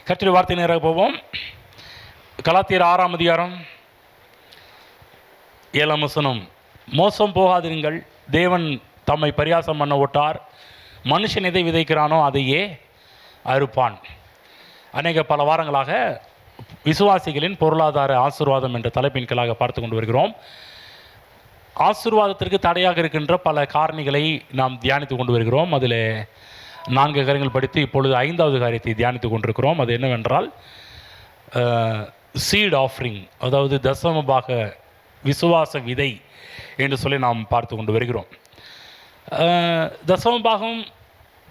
கர்த்தருடைய வார்த்தை நேராக போவோம். கலாத்தியர் 6ஆம் அதிகாரம் 7ஆம் வசனம். மோசம் போகாதிருங்கள், தேவன் தம்மை பரியாசம் பண்ண ஒட்டார், மனுஷன் எதை விதைக்கிறானோ அதையே அறுப்பான். பல வாரங்களாக விசுவாசிகளின் பொருளாதார ஆசீர்வாதம் என்ற தலைப்பின் கீழாக பார்த்து கொண்டு வருகிறோம். ஆசீர்வாதத்திற்கு தடையாக இருக்கின்ற பல காரணிகளை நாம் தியானித்து கொண்டு வருகிறோம். அதில் 4 காரியங்கள் படித்து இப்பொழுது 5வது காரியத்தை தியானித்து கொண்டிருக்கிறோம். அது என்னவென்றால் சீட் ஆஃபரிங், அதாவது தசமபாக விசுவாச விதை என்று சொல்லி நாம் பார்த்து கொண்டு வருகிறோம். தசமபாகம்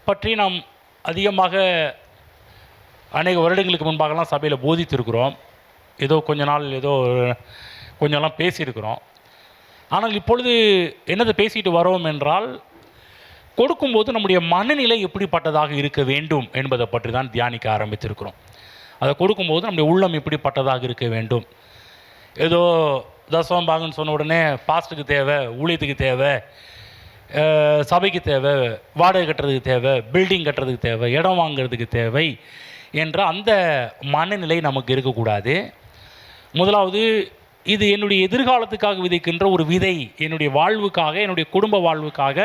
பற்றி நாம் அதிகமாக அநேக வருடங்களுக்கு முன்பாகலாம் சபையில் போதித்திருக்கிறோம். ஏதோ கொஞ்சம்லாம் பேசியிருக்கிறோம். ஆனால் இப்பொழுது என்னதை பேசிட்டு வரோம் என்றால், கொடுக்கும்போது நம்முடைய மனநிலை எப்படிப்பட்டதாக இருக்க வேண்டும் என்பதை பற்றி தான் தியானிக்க ஆரம்பித்திருக்கிறோம். அதை கொடுக்கும்போது நம்முடைய உள்ளம் எப்படிப்பட்டதாக இருக்க வேண்டும். ஏதோ தசமம் பாகன்னு சொன்ன உடனே பாஸ்ட்டுக்கு தேவை, ஊழியத்துக்கு தேவை, சபைக்கு தேவை, வாடகை கட்டுறதுக்கு தேவை, பில்டிங் கட்டுறதுக்கு தேவை, இடம் வாங்கிறதுக்கு தேவை என்ற அந்த மனநிலை நமக்கு இருக்கக்கூடாது. முதலாவது, இது என்னுடைய எதிர்காலத்துக்காக விதைக்கின்ற ஒரு விதை, என்னுடைய வாழ்வுக்காக, என்னுடைய குடும்ப வாழ்வுக்காக,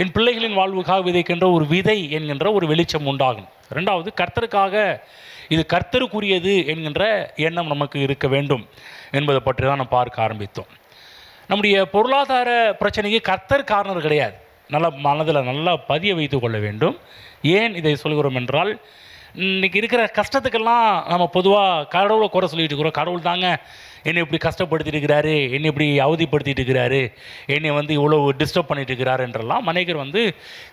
என் பிள்ளைகளின் வாழ்வுக்காக விதைக்கின்ற ஒரு விதை என்கின்ற ஒரு வெளிச்சம் உண்டாகும். 2வது, கர்த்தருக்காக, இது கர்த்தருக்குரியது என்கின்ற எண்ணம் நமக்கு இருக்க வேண்டும் என்பதை பற்றி தான் நம்ம பார்க்க ஆரம்பித்தோம். நம்முடைய பொருளாதார பிரச்சனைக்கு கர்த்தர் காரணர் கிடையாது. மனதில் நல்லா பதிய வைத்து கொள்ள வேண்டும். ஏன் இதை சொல்கிறோம் என்றால், இன்றைக்கி இருக்கிற கஷ்டத்துக்கெல்லாம் நம்ம பொதுவாக கடவுளை குறை சொல்லிட்டு இருக்கிறோம். கடவுள் தாங்க என்னை இப்படி கஷ்டப்படுத்திட்டு இருக்கிறாரு, என்னை இப்படி அவதிப்படுத்திட்டு இருக்கிறாரு, என்னை இவ்வளோ டிஸ்டர்ப் பண்ணிட்டு இருக்கிறார் என்றெல்லாம் அநேகர்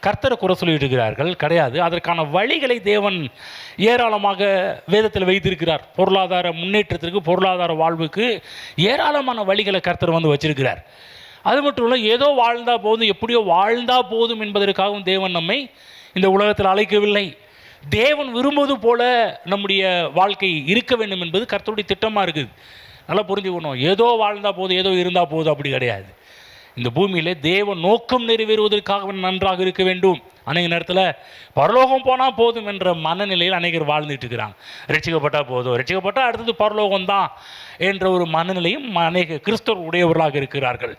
கர்த்தரை குறை சொல்லிட்டு இருக்கிறார்கள். கிடையாது. அதற்கான வழிகளை தேவன் ஏராளமாக வேதத்தில் வைத்திருக்கிறார். பொருளாதார முன்னேற்றத்திற்கு, பொருளாதார வாழ்வுக்கு ஏராளமான வழிகளை கர்த்தர் வச்சிருக்கிறார். அது மட்டும் இல்லை, ஏதோ வாழ்ந்தால் போதும், எப்படியோ வாழ்ந்தால் போதும் என்பதற்காகவும் தேவன் நம்மை இந்த உலகத்தில் அழைக்கவில்லை. தேவன் விரும்புவது போல நம்முடைய வாழ்க்கை இருக்க வேண்டும் என்பது கர்த்தருடைய திட்டமாக இருக்குது. நல்லா புரிஞ்சுக்கணும். ஏதோ வாழ்ந்தால் போதும், ஏதோ இருந்தால் போதும், அப்படி கிடையாது. இந்த பூமியில் தேவன் நோக்கம் நிறைவேறுவதற்காக நன்றாக இருக்க வேண்டும். அநேக நேரத்தில் பரலோகம் போனால் போதும் என்ற மனநிலையில் அநேகர் வாழ்ந்துட்டு இருக்கிறாங்க. ரட்சிக்கப்பட்டால் போதும், ரட்சிக்கப்பட்டால் அடுத்தது பரலோகம் தான் என்ற ஒரு மனநிலையும் அநேக கிறிஸ்தவர் உடையவர்களாக இருக்கிறார்கள்.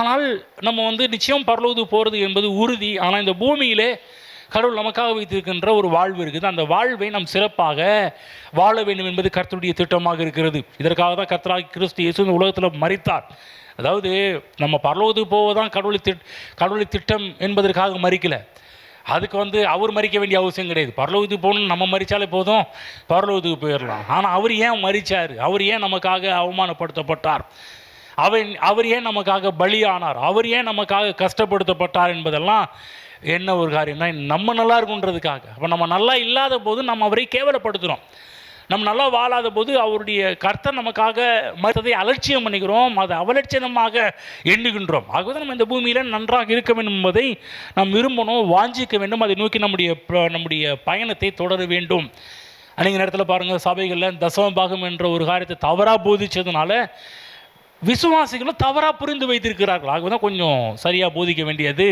ஆனால் நம்ம நிச்சயம் பரலோகத்துக்கு போகிறது என்பது உறுதி. ஆனால் இந்த பூமியிலே கடவுள் நமக்காக வைத்திருக்கின்ற ஒரு வாழ்வு இருக்குது. அந்த வாழ்வை நாம் சிறப்பாக வாழ வேண்டும் என்பது கர்த்தருடைய திட்டமாக இருக்கிறது. இதற்காக தான் கர்த்தராகிய கிறிஸ்து இயேசு இந்த உலகத்தில் மரித்தார். அதாவது நம்ம பரலோகத்துக்கு போவதான் கடவுளை திட்டம் என்பதற்காக மரிக்கலை. அதுக்கு அவர் மரிக்க வேண்டிய அவசியம் கிடையாது. பரலோகத்துக்கு போகணும்னு நம்ம மரித்தாலே போதும், பரலோகத்துக்கு போயிடலாம். ஆனால் அவர் ஏன் மரித்தார்? அவர் ஏன் நமக்காக அவமானப்படுத்தப்பட்டார்? அவர் ஏன் நமக்காக பலியானார்? அவர் ஏன் நமக்காக கஷ்டப்படுத்தப்பட்டார் என்பதெல்லாம் என்ன ஒரு காரியம்னா, நம்ம நல்லா இருக்குன்றதுக்காக. அப்போ நம்ம நல்லா இல்லாத போது நம்ம அவரை கேவலப்படுத்துகிறோம். நம்ம நல்லா வாழாத போது அவருடைய கர்த்தர் நமக்காக மற்றதை அலட்சியம் பண்ணிக்கிறோம், அதை அவலட்சணமாக எண்ணுகின்றோம். ஆகவே நம்ம இந்த பூமியில் நன்றாக இருக்க வேண்டும் என்பதை நாம் விரும்பணும், வாஞ்சிக்க வேண்டும். அதை நோக்கி நம்முடைய பயணத்தை தொடர வேண்டும். அன்றைய நேரத்தில் பாருங்கள், சபைகளில் தசமபாகம் என்ற ஒரு காரியத்தை தவறாக போதித்ததுனால விசுவாசிகளும் தவறாக புரிந்து வைத்திருக்கிறார்கள். ஆகவே தான் கொஞ்சம் சரியாக போதிக்க வேண்டியது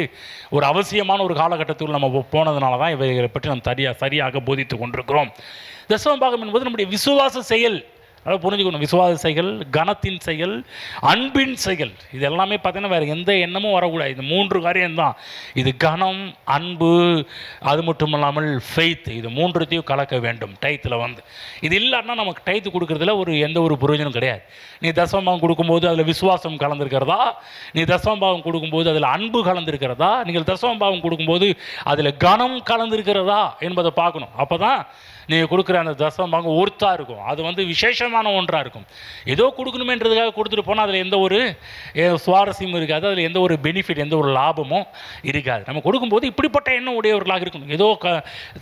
ஒரு அவசியமான ஒரு காலகட்டத்தில் நம்ம போனதுனால தான் இவைகளை பற்றி நம்ம சரியாக போதித்து கொண்டிருக்கிறோம். தசமபாகம் என்பது நம்முடைய விசுவாச செயல். அதாவது புரிஞ்சுக்கணும், விசுவாச செயல், கனத்தின் செயல், அன்பின் செயல். இது எல்லாமே பார்த்தீங்கன்னா வேறு எந்த எண்ணமும் வரக்கூடாது. இது 3 காரியம்தான். இது கனம், அன்பு, அது மட்டும் இல்லாமல் ஃபெய்த். இது 3த்தையும் கலக்க வேண்டும் டைத்தில் இது இல்லைன்னா நமக்கு டைத்து கொடுக்குறதுல எந்த ஒரு பிரயோஜனம் கிடையாது. நீ தசமபாகம் கொடுக்கும்போது அதில் விசுவாசம் கலந்துருக்கிறதா, நீ தசமபாகம் கொடுக்கும்போது அதில் அன்பு கலந்துருக்கிறதா, நீங்கள் தசமபாகம் கொடுக்கும்போது அதில் கனம் கலந்துருக்கிறதா என்பதை பார்க்கணும். அப்போ தான் நீங்கள் கொடுக்குற அந்த தசமபாகம் ஒர்த்தாக இருக்கும். அது விசேஷமான ஒன்றாக இருக்கும். ஏதோ கொடுக்கணுமேன்றதுக்காக கொடுத்துட்டு போனால் அதில் எந்த ஒரு சுவாரஸ்யமும் இருக்காது, அதில் எந்த ஒரு பெனிஃபிட், எந்த ஒரு லாபமும் இருக்காது. நம்ம கொடுக்கும்போது இப்படிப்பட்ட எண்ணம் உடையவர்களாக இருக்கணும். ஏதோ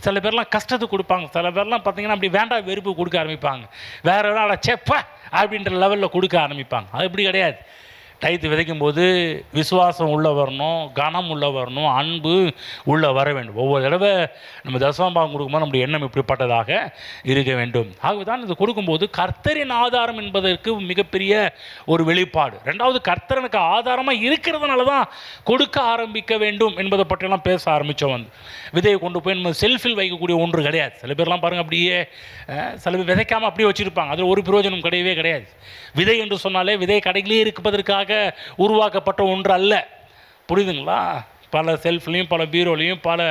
சில பேர்லாம் கஷ்டத்துக்கு கொடுப்பாங்க, சில பேர்லாம் பார்த்திங்கன்னா அப்படி வேண்டாம் வெறுப்பு கொடுக்க ஆரம்பிப்பாங்க, வேறு எதாவது செப்ப அப்படின்ற லெவலில் கொடுக்க ஆரம்பிப்பாங்க. அது இப்படி கிடையாது. டைத்து விதைக்கும் போது விசுவாசம் உள்ளே வரணும், கனம் உள்ளே வரணும், அன்பு உள்ளே வர வேண்டும். ஒவ்வொரு தடவை நம்ம தசமபாகம் கொடுக்கும்போது நம்முடைய எண்ணம் இப்படிப்பட்டதாக இருக்க வேண்டும். ஆகவே தான் இது கொடுக்கும்போது கர்த்தரின் ஆதாரம் என்பதற்கு மிகப்பெரிய ஒரு வெளிப்பாடு. ரெண்டாவது, கர்த்தரனுக்கு ஆதாரமாக இருக்கிறதுனால தான் கொடுக்க ஆரம்பிக்க வேண்டும் என்பதை பற்றியெல்லாம் பேச ஆரம்பித்தோம். வந்து விதையை கொண்டு போய் நம்ம செல்ஃபில் வைக்கக்கூடிய ஒன்று கிடையாது. சில பேர்லாம் பாருங்கள், அப்படியே சில பேர் விதைக்காமல் அப்படியே வச்சுருப்பாங்க. அதில் ஒரு பிரயோஜனம் கிடையவே கிடையாது. விதை என்று சொன்னாலே விதை கடையிலே இருப்பதற்காக உருவாக்கப்பட்ட ஒன்று அல்ல. புரியுதுங்களா? பல செல்ஃப்லையும் பல பீரோலையும் பல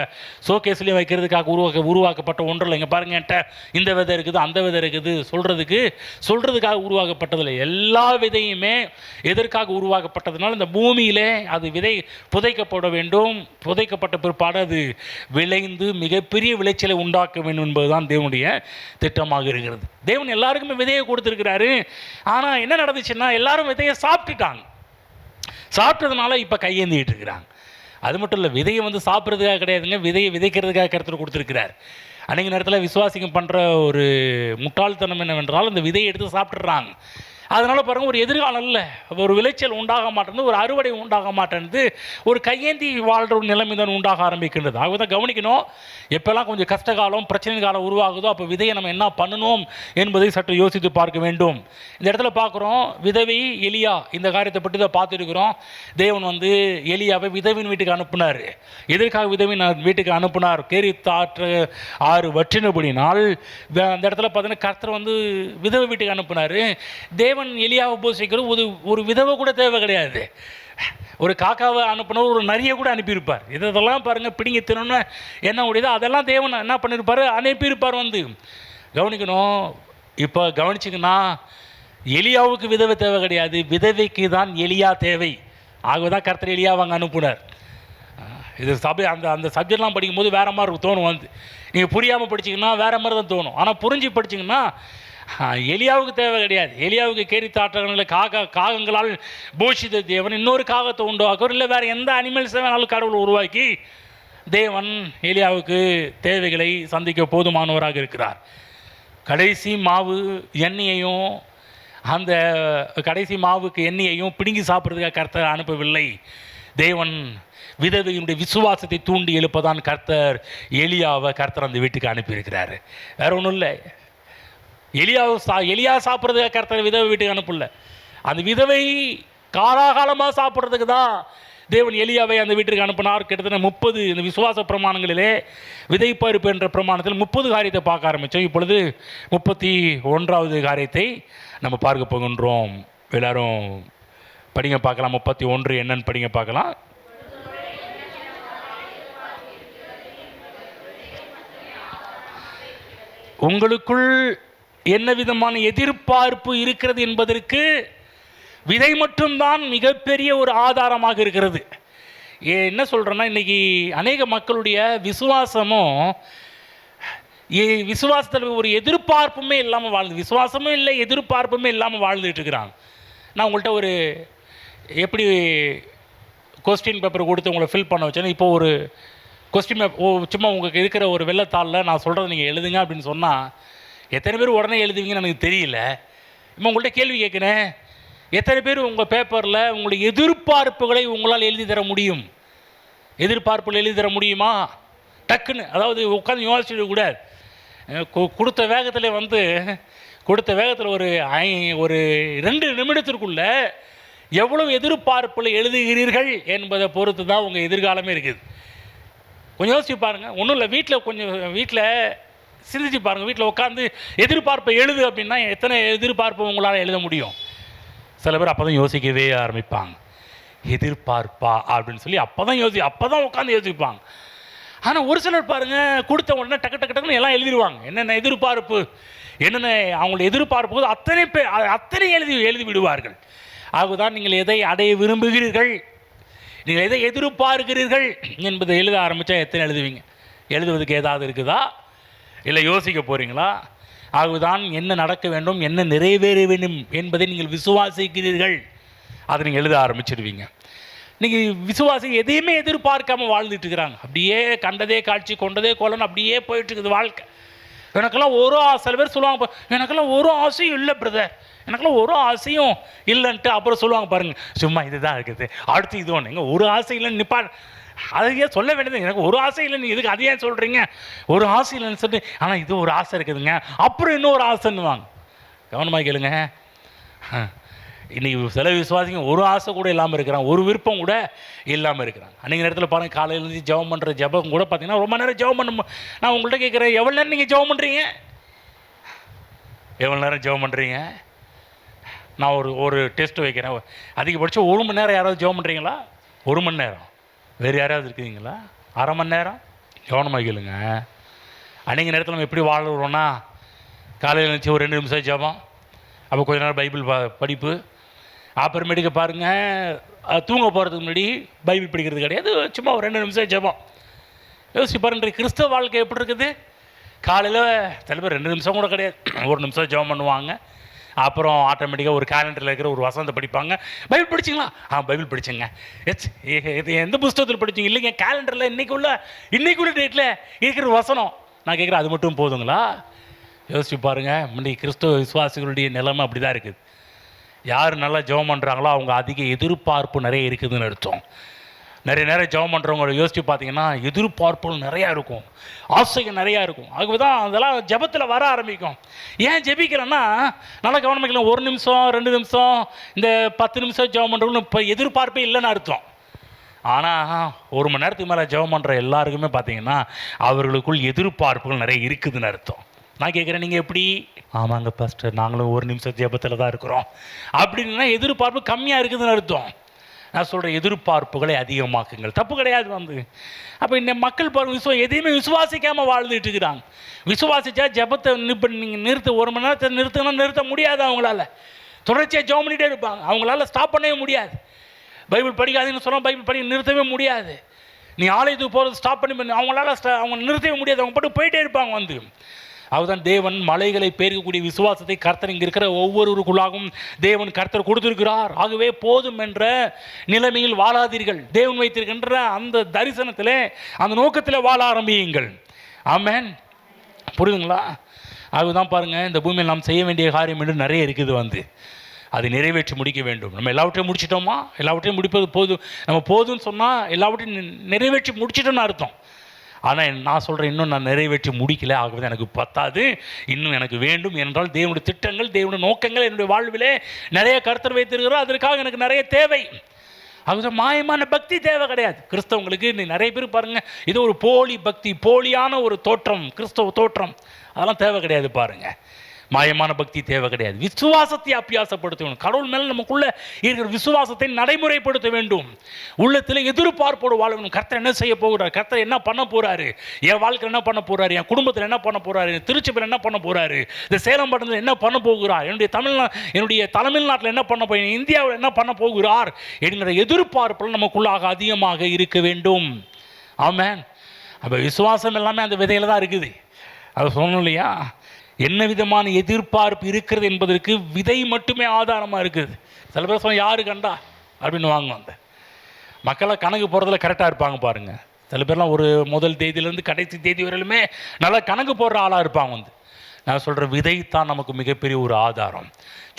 ஷோகேஸ்லையும் வைக்கிறதுக்காக உருவாக்கப்பட்ட ஒன்று இல்லை. இங்கே பாருங்க, என்கிட்ட இந்த விதை இருக்குது, அந்த விதை இருக்குது சொல்கிறதுக்காக உருவாக்கப்பட்டதில்லை. எல்லா விதையுமே எதற்காக உருவாக்கப்பட்டதுனால இந்த பூமியிலே அது விதை புதைக்கப்பட வேண்டும். புதைக்கப்பட்ட பிற்பாடு அது விளைந்து மிகப்பெரிய விளைச்சலை உண்டாக்க வேண்டும் என்பதுதான் தேவனுடைய திட்டமாக இருக்கிறது. தேவன் எல்லாருக்குமே விதையை கொடுத்துருக்கிறாரு. ஆனால் என்ன நடந்துச்சுன்னா, எல்லாரும் விதையை சாப்பிட்டதுனால இப்போ கையேந்திக்கிட்டு இருக்கிறாங்க. அது மட்டும் இல்லை, விதையை வந்து சாப்பிட்றதுக்காக கிடையாதுங்க, விதையை விதைக்கிறதுக்காக கருத்தில் கொடுத்துருக்கிறார். அன்றைக்கு நேரத்தில் விசுவாசிங்க பண்ணுற ஒரு முட்டாள்தனம் என்னவென்றால், அந்த விதையை எடுத்து சாப்பிட்றாங்க. அதனால் பாருங்கள், ஒரு எதிர்காலம் இல்லை, ஒரு விளைச்சல் உண்டாக மாட்டேங்குது, ஒரு அறுவடை உண்டாக மாட்டேங்குது, ஒரு கையேந்தி வாழ்கிற ஒரு நிலைமை தான் உண்டாக ஆரம்பிக்கின்றது. ஆகவே தான் கவனிக்கணும், எப்போல்லாம் கொஞ்சம் கஷ்டகாலம் பிரச்சனை காலம் உருவாகுதோ அப்போ விதையை நம்ம என்ன பண்ணணும் என்பதை சற்று யோசித்து பார்க்க வேண்டும். இந்த இடத்துல பார்க்குறோம், விதவை எலியா, இந்த காரியத்தை பற்றி தான் பார்த்துருக்கிறோம். தேவன் வந்து எலியாவை விதவின் வீட்டுக்கு அனுப்புனார். எதற்காக விதவின் வீட்டுக்கு அனுப்புனார்? கேரித்தாற்று ஆறு வற்றினபடினால் அந்த இடத்துல பார்த்தீங்கன்னா கர்த்தர் வந்து விதவை வீட்டுக்கு அனுப்புனார். தேவன் எலியாவை போஷிக்கிறது ஒரு விதவை கூட தேவை கிடையாது. ஒரு காக்காவை அனுப்பின ஒரு நரியை கூட அனுப்பியிருப்பார். இதெல்லாம் பாருங்கள், பிடிங்க தினம்னு என்ன முடியுதோ அதெல்லாம் தேவன் என்ன பண்ணியிருப்பார், அனுப்பியிருப்பார். வந்து கவனிக்கணும். இப்போ கவனிச்சிங்கன்னா, எலியாவுக்கு விதவை தேவை கிடையாது, விதவைக்கு தான் எலியா தேவை. ஆகவே தான் கர்த்தர் எலியாவை அங்கே அனுப்புனார். இது அந்த சப்ஜெக்ட்லாம் படிக்கும்போது வேறு மாதிரி தோணும். வந்து நீங்கள் புரியாமல் படிச்சிங்கன்னா வேறு மாதிரி தான் தோணும். ஆனால் புரிஞ்சு படிச்சிங்கன்னா எலியாவுக்கு தேவை கிடையாது. எலியாவுக்கு கேரித்தாற்றங்களில் காகங்களால் போஷித்த தேவன் இன்னொரு காகத்தை உண்டாக்குவார். இல்லை வேறு எந்த அனிமல்ஸை வேணாலும் கடவுள் உருவாக்கி தேவன் எலியாவுக்கு தேவைகளை சந்திக்க போதுமானவராக இருக்கிறார். கடைசி மாவு எண்ணெயையும் அந்த கடைசி மாவுக்கு எண்ணெயையும் பிடுங்கி சாப்பிட்றதுக்காக கர்த்தர் அனுப்பவில்லை. தேவன் விதவையினுடைய விசுவாசத்தை தூண்டி எழுப்பதான் எலியாவை கர்த்தர் அந்த வீட்டுக்கு அனுப்பியிருக்கிறாரு. வேற ஒன்றும் இல்லை. எலியா சாப்பிட்றதுக்காக கர்த்தர் விதவை வீட்டுக்கு அனுப்பல. அந்த விதவை காலாகாலமாக சாப்பிட்றதுக்கு தான் தேவன் எலியாவை அந்த வீட்டிற்கு அனுப்பினார். கிட்டத்தட்ட 30 இந்த விசுவாச பிரமாணங்களிலே விதைப்பருப்பு என்ற பிரமாணத்தில் 30 காரியத்தை பார்க்க ஆரம்பித்தோம். இப்பொழுது 31வது காரியத்தை நம்ம பார்க்க போகின்றோம். எல்லாரும் படிங்க பார்க்கலாம். 31 என்னன்னு படிங்க பார்க்கலாம். உங்களுக்குள் என்ன விதமான எதிர்பார்ப்பு இருக்கிறது என்பதற்கு விதை மட்டும்தான் மிகப்பெரிய ஒரு ஆதாரமாக இருக்கிறது. என்ன சொல்கிறேன்னா, இன்றைக்கி அநேக மக்களுடைய விசுவாசத்தில் ஒரு எதிர்பார்ப்புமே இல்லாமல் விசுவாசமும் இல்லை, எதிர்பார்ப்புமே இல்லாமல் வாழ்ந்துட்டு இருக்கிறாங்க. நான் உங்கள்கிட்ட ஒரு எப்படி கொஸ்டின் பேப்பர் கொடுத்து உங்களை ஃபில் பண்ண வச்சேன்னா, இப்போ ஒரு கொஸ்டின் சும்மா உங்களுக்கு இருக்கிற ஒரு வெள்ளத்தாளில் நான் சொல்கிறத நீங்கள் எழுதுங்க அப்படின்னு சொன்னால் எத்தனை பேர் உடனே எழுதுவீங்கன்னு எனக்கு தெரியல. இப்போ உங்கள்கிட்ட கேள்வி கேட்குறேன், எத்தனை பேர் உங்கள் பேப்பரில் உங்களுடைய எதிர்பார்ப்புகளை உங்களால் எழுதி தர முடியும்? எதிர்பார்ப்புகள் எழுதி தர முடியுமா? டக்குன்னு, அதாவது உட்காந்து யோசிச்சுட்டு கூட கொடுத்த வேகத்தில் ஒரு 2 நிமிடத்திற்குள்ள எவ்வளவு எதிர்பார்ப்பில் எழுதுகிறீர்கள் என்பதை பொறுத்து தான் உங்கள் எதிர்காலமே இருக்குது. கொஞ்சம் யோசிச்சு பாருங்கள். ஒன்றும் இல்லை, வீட்டில் சிந்திச்சு பாருங்கள். வீட்டில் உட்காந்து எதிர்பார்ப்பை எழுது அப்படின்னா எத்தனை எதிர்பார்ப்பு உங்களால் எழுத முடியும்? சில பேர் அப்போ தான் யோசிக்கவே ஆரம்பிப்பாங்க. எதிர்பார்ப்பா அப்படின்னு சொல்லி அப்போ தான் உட்காந்து யோசிப்பாங்க. ஆனால் ஒரு சிலர் பாருங்கள், கொடுத்த உடனே டக்குன்னு எல்லாம் எழுதிடுவாங்க. என்னென்ன எதிர்பார்ப்பு, என்னென்ன அவங்களோட எதிர்பார்ப்பு அத்தனை எழுதி விடுவார்கள். ஆகதான் நீங்கள் எதை அடைய விரும்புகிறீர்கள், நீங்கள் எதை எதிர்பார்க்கிறீர்கள் என்பதை எழுத ஆரம்பித்தா எத்தனை எழுதுவீங்க? எழுதுவதுக்கு ஏதாவது இருக்குதா? இல்லை யோசிக்க போகிறீங்களா? ஆகதான் என்ன நடக்க வேண்டும், என்ன நிறைவேற வேண்டும் என்பதை நீங்கள் விசுவாசிக்கிறீர்கள், அதை நீங்கள் எழுத ஆரம்பிச்சிடுவீங்க. நீங்கள் விசுவாசி எதையுமே எதிர்பார்க்காமல் வாழ்ந்துட்டு இருக்கிறாங்க. அப்படியே கண்டதே காட்சி கொண்டதே கோலன்னு அப்படியே போயிட்டுருக்குது வாழ்க்கை. எனக்கெல்லாம் சில பேர் சொல்லுவாங்க, எனக்கெல்லாம் ஒரு ஆசையும் இல்லை பிரதர், எனக்கெல்லாம் ஒரு ஆசையும் இல்லைன்ட்டு அப்புறம் சொல்லுவாங்க பாருங்க, சும்மா இதுதான் இருக்குது, அடுத்து இது ஒன்று, ஒரு ஆசை இல்லைன்னு நிப்பா. அதையே சொல்ல வேண்டியது, எனக்கு ஒரு ஆசை இல்லைன்னு இதுக்கு அதையே சொல்கிறீங்க, ஒரு ஆசை இல்லைன்னு சொல்லிட்டு, ஆனால் இது ஒரு ஆசை இருக்குதுங்க, அப்புறம் இன்னொரு ஆசைன்னுவாங்க. கவனமாக கேளுங்க. இன்றைக்கி சில விசுவாசிங்க ஒரு ஆசை கூட இல்லாமல் இருக்கிறாங்க, ஒரு விருப்பம் கூட இல்லாமல் இருக்கிறாங்க. அன்றைக்கி நேரத்தில் பாருங்கள், காலையிலேருந்து ஜெபம் பண்ணுற ஜெபம் கூட பார்த்தீங்கன்னா ரொம்ப நேரம் ஜெபம் பண்ண. நான் உங்கள்கிட்ட கேட்குறேன், எவ்வளோ நேரம் நீங்கள் ஜெபம் பண்ணுறீங்க? எவ்வளோ நேரம் ஜெபம் பண்ணுறீங்க? நான் ஒரு டெஸ்ட் வைக்கிறேன், அதிகபட்சம் 1 மணி நேரம் யாராவது ஜெபம் பண்ணுறீங்களா? 1 மணி நேரம். வேறு யாராவது இருக்குதுங்களா? அரை மணி நேரம். கவனமாக கேளுங்க. அன்றைக்கி நேரத்தில் நம்ம எப்படி வாழ்கிறோன்னா, காலையில் இருந்துச்சு ஒரு 2 நிமிஷம் ஜெபம், அப்போ கொஞ்ச நேரம் பைபிள் படிப்பு, அப்புறமேட்டுக்கு பாருங்கள் தூங்க போகிறதுக்கு முன்னாடி பைபிள் படிக்கிறது கிடையாது, சும்மா ஒரு 2 நிமிஷம் ஜெபம். யோசிச்சு பாருங்க, கிறிஸ்தவ வாழ்க்கை எப்படி இருக்குது? காலையில் சில பேர் 2 நிமிஷம் கூட கிடையாது, 1 நிமிஷம் ஜெபம் பண்ணுவாங்க, அப்புறம் ஆட்டோமேட்டிக்காக ஒரு கேலண்டரில் இருக்கிற ஒரு வசனத்தை படிப்பாங்க. பைபிள் படிச்சிங்களா? பைபிள் படிச்சுங்க. இது எந்த புஸ்தகத்தில் படிச்சிங்க? இல்லைங்க, கேலண்டரில் இன்றைக்குள்ள டேட்டில் இருக்கிற வசனம். நான் கேட்குறேன், அது மட்டும் போதுங்களா? யோசிச்சு பாருங்கள், முன்னாடி கிறிஸ்தவ விசுவாசிகளுடைய நிலைமை அப்படி தான் இருக்குது. யார் நல்லா ஜெபம் பண்ணுறாங்களோ அவங்க அதிக எதிர்பார்ப்பு நிறைய இருக்குதுன்னு அர்த்தம். நிறைய நேரம் ஜெபம் பண்ணுறவங்கள யோசித்து பார்த்தீங்கன்னா எதிர்பார்ப்புகள் நிறையா இருக்கும், ஆசைகள் நிறையா இருக்கும். ஆகவே தான் அதெல்லாம் ஜெபத்தில் வர ஆரம்பிக்கும். ஏன் ஜெபிக்கிறேன்னா, நல்லா கவனிக்கலாம், 1 நிமிஷம் 2 நிமிஷம் இந்த 10 நிமிஷம் ஜெபம் பண்ணுறவங்க இப்போ எதிர்பார்ப்பே இல்லைன்னு அர்த்தம். ஆனால் 1 மணி நேரத்துக்கு மேலே ஜெபம் பண்ணுற எல்லாருக்குமே பார்த்தீங்கன்னா அவர்களுக்குள் எதிர்பார்ப்புகள் நிறைய இருக்குதுன்னு அர்த்தம். நான் கேட்குறேன், நீங்கள் எப்படி? ஆமாங்க பாஸ்டர், நாங்களும் 1 நிமிஷம் ஜெபத்தில் தான் இருக்கிறோம் அப்படின்னா எதிர்பார்ப்பு கம்மியாக இருக்குதுன்னு அர்த்தம். நான் சொல்கிறேன், எதிர்பார்ப்புகளை அதிகமாக்குங்கள், தப்பு கிடையாது. அப்போ இந்த மக்கள் பாருங்க, எதையுமே விசுவாசிக்காமல் வாழ்ந்துட்டு இருக்கிறாங்க. விசுவாசிச்சா ஜெபத்தை நீங்கள் நிறுத்த 1 மணி நேரத்தை நிறுத்த முடியாது. அவங்களால தொடர்ச்சியாக ஜெபம் பண்ணிகிட்டே இருப்பாங்க, அவங்களால ஸ்டாப் பண்ணவே முடியாது. பைபிள் படிக்காதீங்கன்னு சொன்னால் பைபிள் படிக்க நிறுத்தவே முடியாது. நீ ஆலயத்துக்கு போகிறது ஸ்டாப் பண்ணி அவங்களால அவங்க நிறுத்தவே முடியாது, அவங்க பாட்டு போயிட்டே இருப்பாங்க. அதுதான் தேவன் மலைகளை பெருக்கக்கூடிய விசுவாசத்தை கர்த்தர் இங்கே இருக்கிற ஒவ்வொருவருக்குள்ளாகவும் தேவன் கர்த்தர் கொடுத்திருக்கிறார். ஆகவே போதும் என்ற நிலைமையில் வாழாதீர்கள், தேவன் வைத்திருக்கின்ற அந்த தரிசனத்தில் அந்த நோக்கத்தில் வாழ ஆரம்பியுங்கள். ஆமென். புரியுதுங்களா? அதுதான் பாருங்கள், இந்த பூமியில் நாம் செய்ய வேண்டிய காரியம் என்று நிறைய இருக்குது. அதை நிறைவேற்றி முடிக்க வேண்டும். நம்ம எல்லாவற்றையும் முடிச்சிட்டோமா? எல்லாவற்றையும் முடிப்பது போதும். நம்ம போதும்னு சொன்னால் எல்லாவற்றையும் நிறைவேற்றி முடிச்சிட்டோன்னு அர்த்தம். ஆனால் நான் சொல்கிறேன், இன்னும் நான் நிறைவேற்றி முடிக்கல, ஆகவே எனக்கு பத்தாது, இன்னும் எனக்கு வேண்டும். என்றால் தேவனுடைய திட்டங்கள், தேவனுடைய நோக்கங்கள் என்னுடைய வாழ்விலே நிறைய கர்த்தர் வைத்திருக்கிறோம், அதற்காக எனக்கு நிறைய தேவை. அதுதான் மாயமான பக்தி தேவை கிடையாது கிறிஸ்தவங்களுக்கு. நிறைய பேர் பாருங்கள், இது ஒரு போலி பக்தி, போலியான ஒரு தோற்றம், கிறிஸ்தவ தோற்றம், அதெல்லாம் தேவை கிடையாது. பாருங்கள், மாயமான பக்தி தேவை கிடையாது. விசுவாசத்தை அபியாசப்படுத்த வேண்டும். கடவுள் மேலே நமக்குள்ளே இருக்கிற விசுவாசத்தை நடைமுறைப்படுத்த வேண்டும். உள்ளத்தில் எதிர்பார்ப்போடு வாழ வேண்டும். கர்த்தர் என்ன செய்ய போகிறார், கர்த்தர் என்ன பண்ண போகிறாரு, என் வாழ்க்கையில் என்ன பண்ண போகிறாரு, என் குடும்பத்தில் என்ன பண்ண போகிறாரு, திருச்சியில் என்ன பண்ண போகிறாரு, இந்த சேலம் பட்டணத்தில் என்ன பண்ண போகிறார், என்னுடைய தமிழ்நாட்டில் என்ன பண்ண போகிறார், இந்தியாவில் என்ன பண்ண போகிறார் என்கிற எதிர்பார்ப்புகள் நமக்குள்ளாக அதிகமாக இருக்க வேண்டும். ஆமென். அப்போ விசுவாசம் எல்லாமே அந்த விதையில் தான் இருக்குது. அதை சொல்லணும் இல்லையா? என்ன விதமான எதிர்பார்ப்பு இருக்கிறது என்பதற்கு விதை மட்டுமே ஆதாரமாக இருக்குது. சில பேர் சொன்னால் யாரு கண்டா அப்படின்னு வாங்க. மக்களை கணக்கு போகிறதுல கரெக்டாக இருப்பாங்க பாருங்கள். சில பேர்லாம் ஒரு முதல் தேதியிலேருந்து கடைசி தேதி வரையிலுமே நல்லா கணக்கு போடுற ஆளாக இருப்பாங்க. நான் சொல்கிற விதை தான் நமக்கு மிகப்பெரிய ஒரு ஆதாரம்.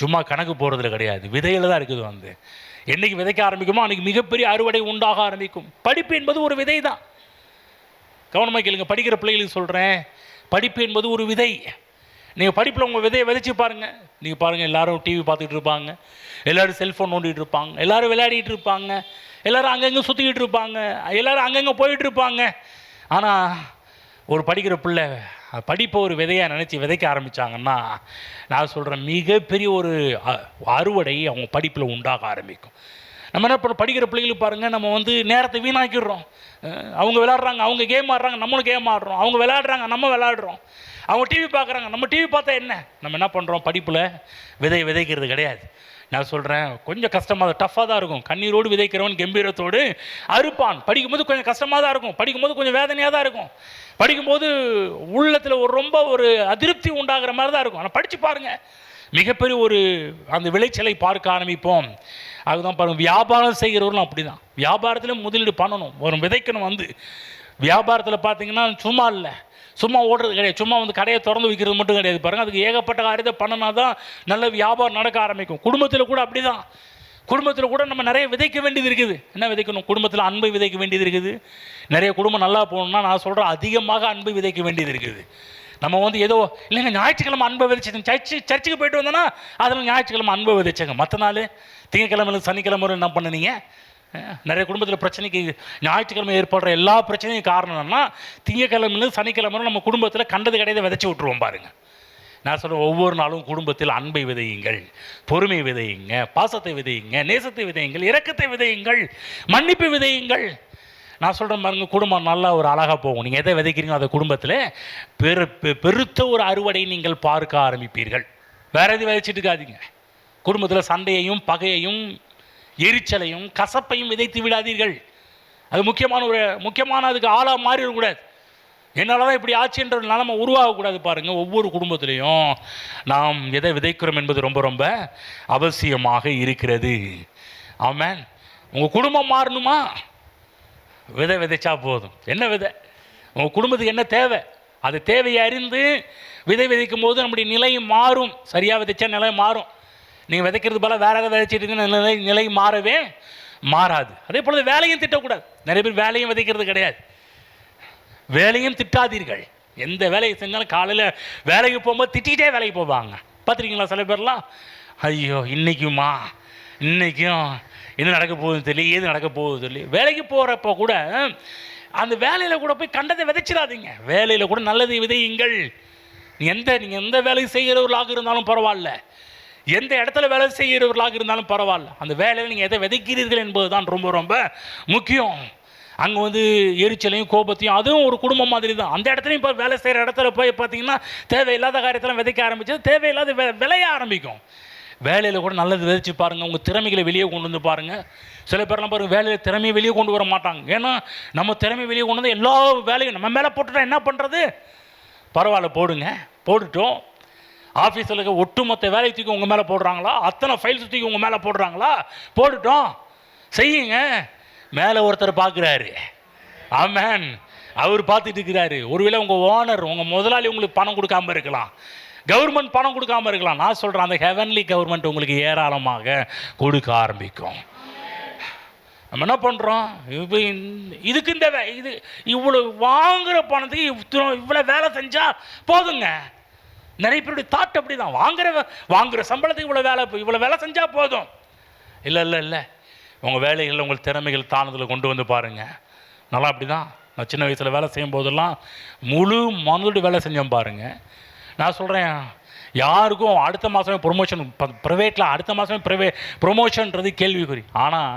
சும்மா கணக்கு போகிறதுல கிடையாது, விதையில் தான் இருக்குது. என்றைக்கு விதைக்க ஆரம்பிக்குமோ அன்றைக்கி மிகப்பெரிய அறுவடை உண்டாக ஆரம்பிக்கும். படிப்பு என்பது ஒரு விதை தான். கவனமாக கேளுங்க, படிக்கிற பிள்ளைகளுக்கு சொல்கிறேன், படிப்பு என்பது ஒரு விதை. நீங்கள் படிப்பில் உங்கள் விதையை விதைச்சி பாருங்கள். நீங்கள் பாருங்கள், எல்லோரும் டிவி பார்த்துக்கிட்டு இருப்பாங்க, எல்லோரும் செல்ஃபோன் நோண்டிகிட்டு இருப்பாங்க, எல்லோரும் விளையாடிட்டு இருப்பாங்க, எல்லோரும் அங்கங்கே சுற்றிக்கிட்டு இருப்பாங்க, எல்லோரும் அங்கங்கே போயிட்டு இருப்பாங்க. ஆனால் ஒரு படிக்கிற பிள்ளை படிப்பை ஒரு விதையாக நினச்சி விதைக்க ஆரம்பித்தாங்கன்னா, நான் சொல்கிறேன், மிகப்பெரிய ஒரு அறுவடை அவங்க படிப்பில் உண்டாக ஆரம்பிக்கும். நம்ம என்ன பண்ண, படிக்கிற பிள்ளைகளுக்கு பாருங்கள், நம்ம நேரத்தை வீணாக்கிடுறோம். அவங்க விளையாடுறாங்க, அவங்க கேம் ஆடுறாங்க, நம்மளும் கேம் ஆடுறோம். அவங்க விளையாடுறாங்க, நம்ம விளையாடுறோம். அவங்க டிவி பார்க்குறாங்க, நம்ம டிவி பார்த்தா என்ன, நம்ம என்ன பண்ணுறோம், படிப்பில் விதைக்கிறது கிடையாது. நான் சொல்கிறேன், கொஞ்சம் கஷ்டமாக தான், டஃப்பாக தான் இருக்கும். கண்ணீரோடு விதைக்கிறவன் கம்பீரத்தோடு அறுப்பான். படிக்கும்போது கொஞ்சம் கஷ்டமாக தான் இருக்கும், படிக்கும்போது கொஞ்சம் வேதனையாக தான் இருக்கும், படிக்கும்போது உள்ளத்தில் ரொம்ப அதிருப்தி உண்டாகிற மாதிரி தான் இருக்கும். ஆனால் படித்து பாருங்கள், மிகப்பெரிய அந்த விளைச்சலை பார்க்க ஆரம்பிப்போம். அதுதான் பாருங்கள், வியாபாரம் செய்கிறவர்களும் அப்படி தான். வியாபாரத்தில் முதலீடு பண்ணணும், விதைக்கணும். வியாபாரத்தில் பார்த்தீங்கன்னா சும்மா இல்லை, சும்மா ஓடுறது கிடையாது, சும்மா வந்து கடையை திறந்து வைக்கிறது மட்டும் கிடையாது பாருங்கள். அதுக்கு ஏகப்பட்ட காரியத்தை பண்ணினா தான் நல்ல வியாபாரம் நடக்க ஆரம்பிக்கும். குடும்பத்தில் கூட அப்படி தான். குடும்பத்தில் கூட நம்ம நிறைய விதைக்க வேண்டியது இருக்குது. என்ன விதைக்கணும்? குடும்பத்தில் அன்பை விதைக்க வேண்டியது இருக்குது. நிறைய குடும்பம் நல்லா போகணும்னா நான் சொல்கிறேன், அதிகமாக அன்பை விதைக்க வேண்டியது இருக்குது. நம்ம வந்து ஏதோ இல்லைங்க ஞாயிற்றுக்கிழமை அன்பை விதைச்சிங்க, சர்ச்சுக்கு போயிட்டு வந்தோன்னா அதில் ஞாயிற்றுக்கிழமை அன்பை விதைச்சங்க, மற்ற நாள் திங்கக்கிழமை சனிக்கிழமை என்ன பண்ணுனீங்க? நிறைய குடும்பத்தில் பிரச்சனைக்கு ஞாயிற்றுக்கிழமை ஏற்படுற எல்லா பிரச்சனையும் காரணம் என்னன்னா, திங்கக்கிழமையிலும் சனிக்கிழமை நம்ம குடும்பத்தில் கண்டது கிடையாது விதைச்சி விட்ருவோம் பாருங்கள். நான் சொல்கிறேன், ஒவ்வொரு நாளும் குடும்பத்தில் அன்பை விதையுங்கள், பொறுமை விதையுங்க, பாசத்தை விதையுங்க, நேசத்தை விதையுங்கள், இரக்கத்தை விதையுங்கள், மன்னிப்பு விதையுங்கள். நான் சொல்கிறேன் பாருங்க, குடும்பம் நல்லா ஒரு அழகாக போகும். நீங்கள் எதை விதைக்கிறீங்களோ அதை குடும்பத்தில் பெருத்த ஒரு அறுவடை நீங்கள் பார்க்க ஆரம்பிப்பீர்கள். வேற எதுவும் விதைச்சிட்டு இருக்காதீங்க. குடும்பத்தில் சண்டையையும் பகையையும் எரிச்சலையும் கசப்பையும் விதைத்து விடாதீர்கள். அது முக்கியமான அதுக்கு ஆளாக மாறிடக்கூடாது. என்னால் தான் இப்படி ஆச்சுன்ற நிலைமை உருவாகக்கூடாது பாருங்கள். ஒவ்வொரு குடும்பத்திலையும் நாம் எதை விதைக்கிறோம் என்பது ரொம்ப ரொம்ப அவசியமாக இருக்கிறது. ஆமென். உங்கள் குடும்பம் மாறணுமா? விதை விதைச்சா போதும். என்ன விதை? உங்கள் குடும்பத்துக்கு என்ன தேவை? அது தேவையை அறிந்து விதை விதைக்கும் போது நம்முடைய நிலை மாறும். சரியாக விதைச்சா நிலை மாறும். நீங்கள் விதைக்கிறது போல வேறு எதாவது விதைச்சிட்டு நிலை மாறவே மாறாது. அதே போல் வேலையும் திட்டக்கூடாது. நிறைய பேர் வேலையும் விதைக்கிறது கிடையாது. வேலையும் திட்டாதீர்கள். எந்த வேலையை செஞ்சாலும் காலையில் வேலைக்கு போகும்போது திட்டிகிட்டே வேலைக்கு போவாங்க. பார்த்துருக்கீங்களா? சில பேர்லாம் ஐயோ இன்றைக்கும் என்ன நடக்க போகுதுன்னு தெரியல, ஏது நடக்க போகுது தெரியல. வேலைக்கு போகிறப்ப கூட அந்த வேலையில் கூட போய் கண்டதை விதைச்சிடாதீங்க. வேலையில் கூட நல்லதை விதையுங்கள். நீங்கள் எந்த வேலை செய்கிறவர்களாக இருந்தாலும் பரவாயில்ல, எந்த இடத்துல வேலை செய்கிறவர்களாக இருந்தாலும் பரவாயில்ல, அந்த வேலையில் நீங்கள் எதை விதைக்கிறீர்கள் என்பது தான் ரொம்ப ரொம்ப முக்கியம். அங்கே வந்து எரிச்சலையும் கோபத்தையும், அதுவும் ஒரு குடும்பம் மாதிரி தான். அந்த இடத்துலையும் இப்போ வேலை செய்கிற இடத்துல போய் பார்த்தீங்கன்னா தேவையில்லாத காரியத்தெல்லாம் விதைக்க ஆரம்பிச்சது தேவையில்லாத விளைய ஆரம்பிக்கும். வேலையில் கூட நல்லது விதைச்சு பாருங்கள். உங்கள் திறமைகளை வெளியே கொண்டு வந்து பாருங்கள். சில பேர்லாம் பாருங்கள், வேலையில் திறமையை வெளியே கொண்டு வர மாட்டாங்க. ஏன்னா நம்ம திறமையை வெளியே கொண்டு வந்து எல்லா வேலையும் நம்ம மேலே போட்டுட்டா என்ன பண்ணுறது? பரவாயில்ல, போடுங்க. போட்டுட்டோம். ஆஃபீஸில் இருக்க ஒட்டுமொத்த வேலை தூக்கி உங்கள் மேலே போடுறாங்களா? அத்தனை ஃபைல்ஸ் தூக்கி உங்கள் மேலே போடுறாங்களா? போட்டுட்டோம், செய்யுங்க. மேலே ஒருத்தர் பார்க்குறாரு. ஆமென். அவர் பார்த்துட்டு இருக்கிறாரு. ஒருவேளை உங்கள் ஓனர், உங்கள் முதலாளி உங்களுக்கு பணம் கொடுக்காமல் இருக்கலாம், கவர்மெண்ட் பணம் கொடுக்காமல் இருக்கலாம். நான் சொல்கிறேன், அந்த ஹெவன்லி கவர்மெண்ட் உங்களுக்கு ஏராளமாக கொடுக்க ஆரம்பிக்கும். நம்ம என்ன பண்ணுறோம்? இப்போ இதுக்கு இது இவ்வளோ வாங்குகிற பணத்துக்கு இவ்வளோ வேலை செஞ்சால் போதுங்க. நிறைய பேருடைய தாட் அப்படி தான். வாங்குகிற சம்பளத்துக்கு இவ்வளோ வேலை செஞ்சால் போதும். இல்லை, உங்கள் வேலைகளில் உங்கள் திறமைகள் தானதில் கொண்டு வந்து பாருங்கள். நல்லா அப்படி தான். நான் சின்ன வயசில் வேலை செய்யும் போதெல்லாம் முழு மனதோடு வேலை செஞ்சேன் பாருங்கள். நான் சொல்கிறேன், யாருக்கும் அடுத்த மாதமே ப்ரொமோஷன், ப்ரைவேட்டில் அடுத்த மாதமே ப்ரொமோஷன்றது கேள்விக்குறி. ஆனால்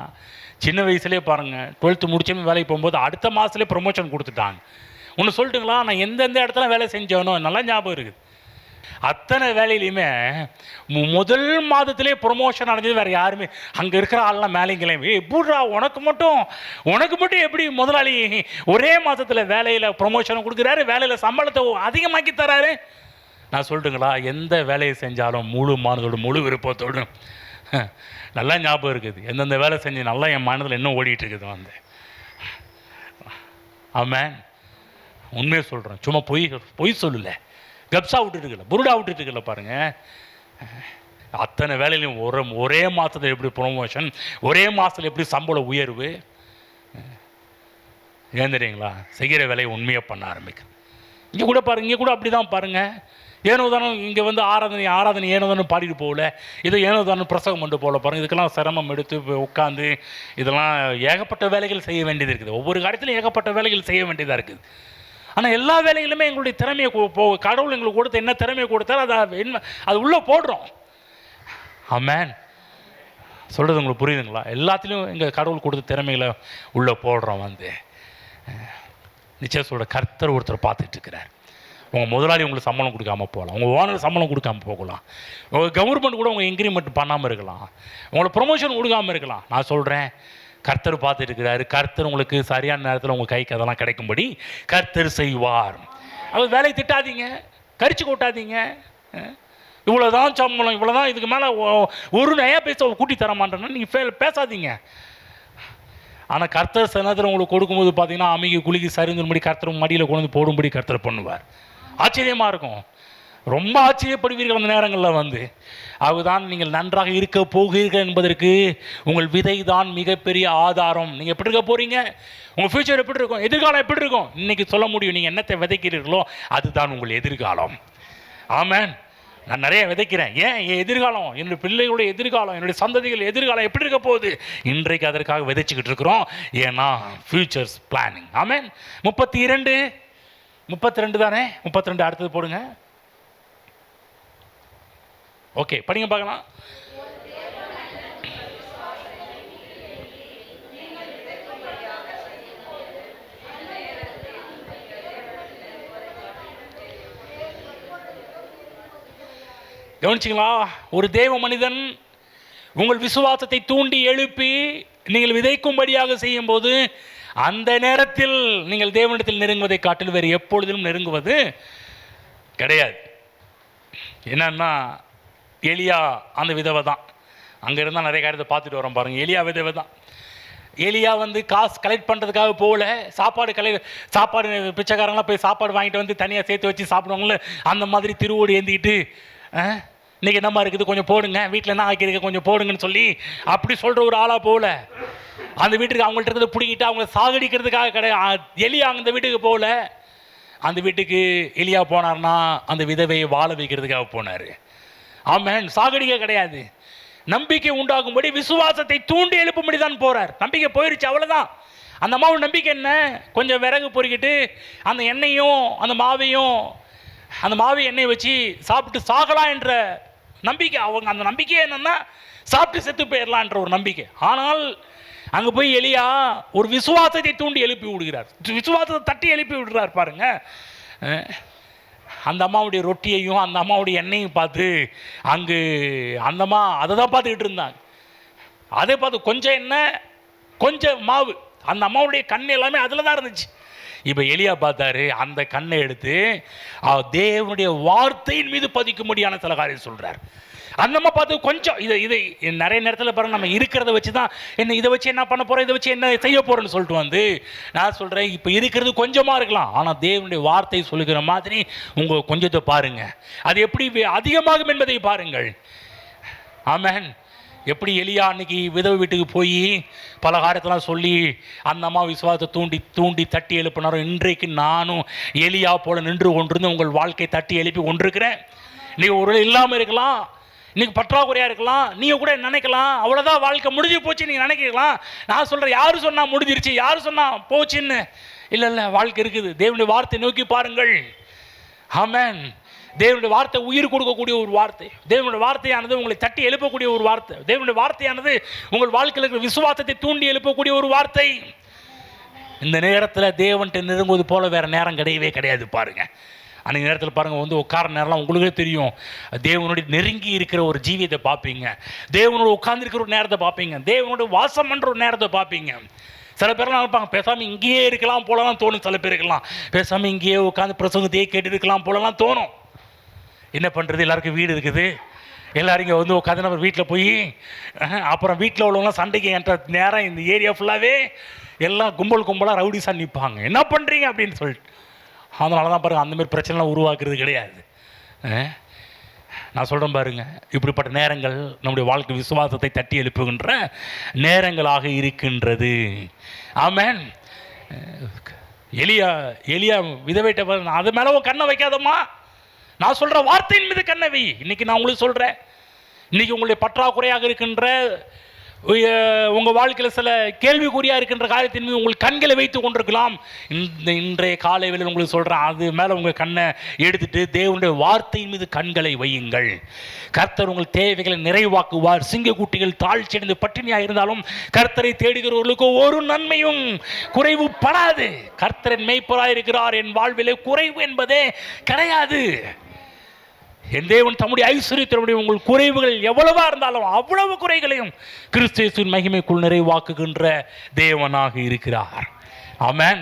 சின்ன வயசுலேயே பாருங்கள், 12th முடிச்சமே வேலைக்கு போகும்போது அடுத்த மாதத்துலேயே ப்ரொமோஷன் கொடுத்துட்டாங்க. ஒன்று சொல்லட்டுங்களா? நான் எந்தெந்த இடத்துல வேலை செஞ்சேனோ நல்லா ஞாபகம் இருக்குது. அத்தனை வேலையிலையுமே முதல் மாதத்திலே ப்ரொமோஷன் அடைஞ்சது வேறு யாருமே. அங்கே இருக்கிற ஆள்லாம் மேலேங்களையும் எப்படிடா உனக்கு மட்டும் எப்படி முதலாளி ஒரே மாதத்தில் வேலையில் ப்ரொமோஷன் கொடுக்குறாரு, வேலையில் சம்பளத்தை அதிகமாக்கி தராரு? நான் சொல்லட்டுங்களா, எந்த வேலையை செஞ்சாலும் முழு மனதோடு முழு விருப்பத்தோடு நல்லா ஞாபகம் இருக்குது. எந்தெந்த வேலை செஞ்சு நல்லா என் மனதில் இன்னும் ஓடிட்டு இருக்குது வந்து. ஆமாம், உண்மையை சொல்கிறேன். சும்மா பொய் சொல்லலை, கப்ஸா விட்டுட்டு இருக்கல, புருடா விட்டுட்டு இருக்கல பாருங்கள். அத்தனை வேலையிலையும் ஒரே மாதத்தில் எப்படி ப்ரொமோஷன், ஒரே மாதத்தில் எப்படி சம்பள உயர்வு. ஏன் தெரியுங்களா? செய்கிற வேலையை உண்மையாக பண்ண ஆரம்பிக்கும். இங்கே கூட பாருங்கள், இங்கே கூட அப்படி தான் பாருங்கள். ஏனோ தானே இங்கே வந்து ஆராதனை ஏனோ தானே பாடிட்டு போகல, இது ஏனோ தானே பிரசவம் பண்ணி போகல பாருங்கள். இதுக்கெல்லாம் சிரமம் எடுத்து உட்காந்து இதெல்லாம் ஏகப்பட்ட வேலைகள் செய்ய வேண்டியது இருக்குது. ஒவ்வொரு காரியத்திலும் ஏகப்பட்ட வேலைகள் செய்ய வேண்டியதாக இருக்குது. ஆனால் எல்லா வேலைகளுமே எங்களுடைய திறமையை கடவுள் எங்களுக்கு கொடுத்த என்ன திறமையை கொடுத்தாலும் அது உள்ளே போடுறோம். ஆமென். சொல்கிறது உங்களுக்கு புரியுதுங்களா? எல்லாத்துலேயும் எங்கள் கடவுள் கொடுத்த திறமைகளை உள்ளே போடுறோம் வந்து. நிச்சயம் சொல்கிற, கர்த்தர் ஒருத்தர் பார்த்துட்டு இருக்கிறார். உங்கள் முதலாளி உங்களுக்கு சம்பளம் கொடுக்காமல் போகலாம், உங்கள் ஓனர் சம்பளம் கொடுக்காமல் போகலாம், உங்கள் கவர்மெண்ட் கூட உங்கள் இன்க்ரிமெண்ட் பண்ணாமல் இருக்கலாம், உங்களை ப்ரொமோஷன் கொடுக்காமல் இருக்கலாம். நான் சொல்கிறேன், கர்த்தர் பார்த்துட்டு இருக்கிறாரு. கர்த்தர் உங்களுக்கு சரியான நேரத்தில் உங்கள் கைக்கு அதெல்லாம் கிடைக்கும்படி கர்த்தர் செய்வார். அது வேலையை திட்டாதீங்க, கரிச்சு கொட்டாதீங்க. இவ்வளோதான் சம்பளம், இவ்வளோதான், இதுக்கு மேலே ஒரு நயா பேச கூட்டி தர மாட்டேன்னா நீங்கள் பேசாதீங்க. ஆனால் கர்த்தர் சில நேரத்தில் உங்களுக்கு கொடுக்கும்போது பார்த்தீங்கன்னா அமைதி குலுக்கி சரிந்துபடி கர்த்தர் மடியில் கொண்டு வந்து போடும்படி கர்த்தர் பண்ணுவார். ஆச்சரியமாக இருக்கும், ரொம்ப ஆச்சரியப்படுவீர்கள் அந்த நேரங்களில் அதுதான் நீங்கள் நன்றாக இருக்க போகிறீர்கள் என்பதற்கு உங்கள் விதை தான் மிகப்பெரிய ஆதாரம். நீங்கள் எப்படி இருக்க போகிறீங்க, உங்கள் ஃப்யூச்சர் எப்படி இருக்கும், எதிர்காலம் எப்படி இருக்கும் இன்றைக்கி சொல்ல முடியும். நீங்கள் என்னத்தை விதைக்கிறீர்களோ அதுதான் உங்கள் எதிர்காலம். ஆமென். நான் நிறைய விதைக்கிறேன், ஏன் என் எதிர்காலம், என்னுடைய பிள்ளைகளுடைய எதிர்காலம், என்னுடைய சந்ததிகள் எதிர்காலம் எப்படி இருக்க போகுது, இன்றைக்கு அதற்காக விதைச்சிக்கிட்டு இருக்கிறோம். ஏன்னா ஃபியூச்சர்ஸ் பிளானிங். ஆமென். 32 தானே, 32 அடுத்தது போடுங்க. ஓகே, படிங்க பார்க்கலாம். கவனிச்சிங்களா? ஒரு தேவ மனிதன் உங்கள் விசுவாசத்தை தூண்டி எழுப்பி நீங்கள் விதைக்கும்படியாக செய்யும் போது அந்த நேரத்தில் நீங்கள் தேவனிடத்தில் நெருங்குவதை காட்டில் வேறு எப்பொழுதிலும் நெருங்குவது கிடையாது. என்னன்னா எலியா அந்த விதவை தான். அங்கே இருந்தால் நிறைய காரியத்தை பார்த்துட்டு வரோம் பாருங்கள். எலியா விதவை தான். எலியா காசு கலெக்ட் பண்ணுறதுக்காக போகல, சாப்பாடு பிச்சைக்காரங்களாம் போய் சாப்பாடு வாங்கிட்டு தனியாக சேர்த்து வச்சு சாப்பிடுவாங்களே, அந்த மாதிரி திருவோடு ஏந்திக்கிட்டு இன்றைக்கி என்னம்மா இருக்குது கொஞ்சம் போடுங்க, வீட்டில் என்ன ஆக்கியிருக்க கொஞ்சம் போடுங்கன்னு சொல்லி அப்படி சொல்கிற ஒரு ஆளாக போகல. அந்த வீட்டுக்கு அவங்கள்ட்ட இருக்கிறத பிடிக்கிட்டு அவங்கள சாகடிக்கிறதுக்காக கிடையாது. எலியா அந்த வீட்டுக்கு போகல. அந்த வீட்டுக்கு எலியா போனார்னா அந்த விதவையை வாழ வைக்கிறதுக்காக போனார். ஆமென். சாகடிக்க கிடையாது, நம்பிக்கை உண்டாகும்படி விசுவாசத்தை தூண்டி எழுப்பும்படி தான் போகிறார். நம்பிக்கை போயிடுச்சு, அவ்வளோதான். அந்த அம்மாவோட நம்பிக்கை என்ன, கொஞ்சம் விறகு பொறுக்கிட்டு அந்த எண்ணெயும் அந்த மாவை எண்ணெயை வச்சு சாப்பிட்டு சாகலாம் என்ற நம்பிக்கை. அவங்க அந்த நம்பிக்கை என்னன்னா சாப்பிட்டு செத்து போயிடலான்ற ஒரு நம்பிக்கை. ஆனால் அங்கே போய் எலியா ஒரு விசுவாசத்தை தூண்டி எழுப்பி விடுகிறார், விசுவாசத்தை தட்டி எழுப்பி விடுறார் பாருங்க. அந்த அம்மாவுடைய ரொட்டியையும் அந்த அம்மாவுடைய எண்ணெயும் பார்த்து அங்கு அந்த அம்மா அதை தான் பார்த்துக்கிட்டு இருந்தாங்க. அதை பார்த்து கொஞ்சம் எண்ணெய் கொஞ்சம் மாவு, அந்த அம்மாவுடைய கண் எல்லாமே அதில் தான் இருந்துச்சு. இப்போ எலியா பார்த்தாரு, அந்த கண்ணை எடுத்து தேவனுடைய வார்த்தையின் மீது பதிக்கும்படியான சில காரியம் சொல்கிறார். அந்த அம்மா பார்த்து கொஞ்சம் இதை நிறைய நேரத்தில் பாருங்கள், நம்ம இருக்கிறத வச்சு தான் என்ன இதை வச்சு என்ன பண்ண போகிறோம், இதை வச்சு என்ன செய்ய போகிறோன்னு சொல்லிட்டு நான் சொல்கிறேன், இப்போ இருக்கிறது கொஞ்சமாக இருக்கலாம், ஆனால் தேவனுடைய வார்த்தை சொல்லுகிற மாதிரி உங்கள் கொஞ்சத்தை பாருங்கள், அது எப்படி அதிகமாகும் என்பதை பாருங்கள். ஆமென். எப்படி எலியா அன்னைக்கு விதவை வீட்டுக்கு போய் பல காரியத்தெல்லாம் சொல்லி அந்த அம்மா விசுவாசத்தை தூண்டி தட்டி எழுப்பினாரோ, இன்றைக்கு நானும் எலியா போல நின்று கொண்டிருந்து உங்கள் வாழ்க்கை தட்டி எழுப்பி கொண்டிருக்கிறேன். நீங்கள் ஒரு இல்லாமல் இருக்கலாம், இன்றைக்கி பற்றாக்குறையாக இருக்கலாம், நீங்கள் கூட நினைக்கலாம் அவ்வளோதான் வாழ்க்கை முடிஞ்சு போச்சு நீங்கள் நினைக்கலாம். நான் சொல்கிறேன், யார் சொன்னால் முடிஞ்சிருச்சு, யார் சொன்னால் போச்சுன்னு இல்லை, வாழ்க்கை இருக்குது. தேவனுடைய வார்த்தை நோக்கி பாருங்கள். ஆமென். தேவனுடைய வார்த்தை உயிர் கொடுக்கக்கூடிய ஒரு வார்த்தை. தேவனுடைய வார்த்தையானது உங்களை தட்டி எழுப்பக்கூடிய ஒரு வார்த்தை. தேவனுடைய வார்த்தையானது உங்கள் வாழ்க்கையில் இருக்கிற விசுவாசத்தை தூண்டி எழுப்பக்கூடிய ஒரு வார்த்தை. இந்த நேரத்தில் தேவன்கிட்ட நெருங்குவது போல வேறு நேரம் கிடையவே கிடையாது பாருங்கள். அன்றைக்கு நேரத்தில் பாருங்கள், உட்கார நேரம்லாம் உங்களுக்கே தெரியும், தேவனுடைய நெருங்கி இருக்கிற ஒரு ஜீவியத்தை பார்ப்பீங்க, தேவனோட உட்கார்ந்துருக்கிற ஒரு நேரத்தை பார்ப்பீங்க, தேவனுடைய வாசம் பண்ணுற ஒரு நேரத்தை பார்ப்பீங்க. சில பேர்லாம் நினைப்பாங்க பேசாமல் இங்கேயே இருக்கலாம் போலலாம் தோணும். சில பேர் இருக்கலாம் பேசாமல் இங்கேயே உட்காந்து பிரசங்கத்தையே கேட்டு இருக்கலாம் போலலாம் தோணும். என்ன பண்ணுறது, எல்லாருக்கும் வீடு இருக்குது, எல்லோரும் இங்கே உட்காந்து நம்ம வீட்டில் போய் அப்புறம் வீட்டில் உள்ளவங்களாம் சண்டைக்கு என்ற நேரம் இந்த ஏரியா ஃபுல்லாகவே எல்லாம் கும்பலாக ரவுடிஸாக நிற்பாங்க, என்ன பண்ணுறீங்க அப்படின்னு சொல்லிட்டு. அதனால தான் பாருங்கள், அந்தமாரி பிரச்சனைலாம் உருவாக்குறது கிடையாது. நான் சொல்கிறேன் பாருங்கள், இப்படிப்பட்ட நேரங்கள் நம்முடைய வாழ்க்கை விசுவாசத்தை தட்டி எழுப்புகின்ற நேரங்களாக இருக்கின்றது. ஆமென். எலியா விதவைட்ட அது மேலே கண்ணை வைக்காதம்மா, நான் சொல்கிற வார்த்தையின் மீது கண்ணை வை. இன்றைக்கி நான் உங்களுக்கு சொல்கிறேன், இன்றைக்கி உங்களுடைய பற்றாக்குறையாக இருக்கின்ற உங்கள் வாழ்க்கையில் சில கேள்விக்குறியாக இருக்கின்ற காரியத்தின் மீது உங்கள் கண்களை வைத்து கொண்டிருக்கலாம். இன்றைய காலை வேளையில் உங்களுக்கு சொல்கிறேன், அது மேலே உங்கள் கண்ணை எடுத்துட்டு தேவனுடைய வார்த்தையின் மீது கண்களை வையுங்கள். கர்த்தர் உங்கள் தேவைகளை நிறைவாக்குவார். சிங்கக்குட்டிகள் தாழ்ச்சியடைந்து பட்டினியாக இருந்தாலும் கர்த்தரை தேடுகிறவர்களுக்கு ஒரு நன்மையும் குறைவு படாது. கர்த்தரின் மேய்ப்பராக இருக்கிறார், என் வாழ்விலே குறைவு என்பதே கிடையாது. என் தேவன் தம்முடைய ஐஸ்வரியத்தினுடைய உங்கள் குறைவுகள் எவ்வளவா இருந்தாலும் அவ்வளவு குறைகளையும் கிறிஸ்து இயேசுவின் மகிமைக்குள் நிறைவாக்குகின்ற தேவனாக இருக்கிறார். ஆமென்.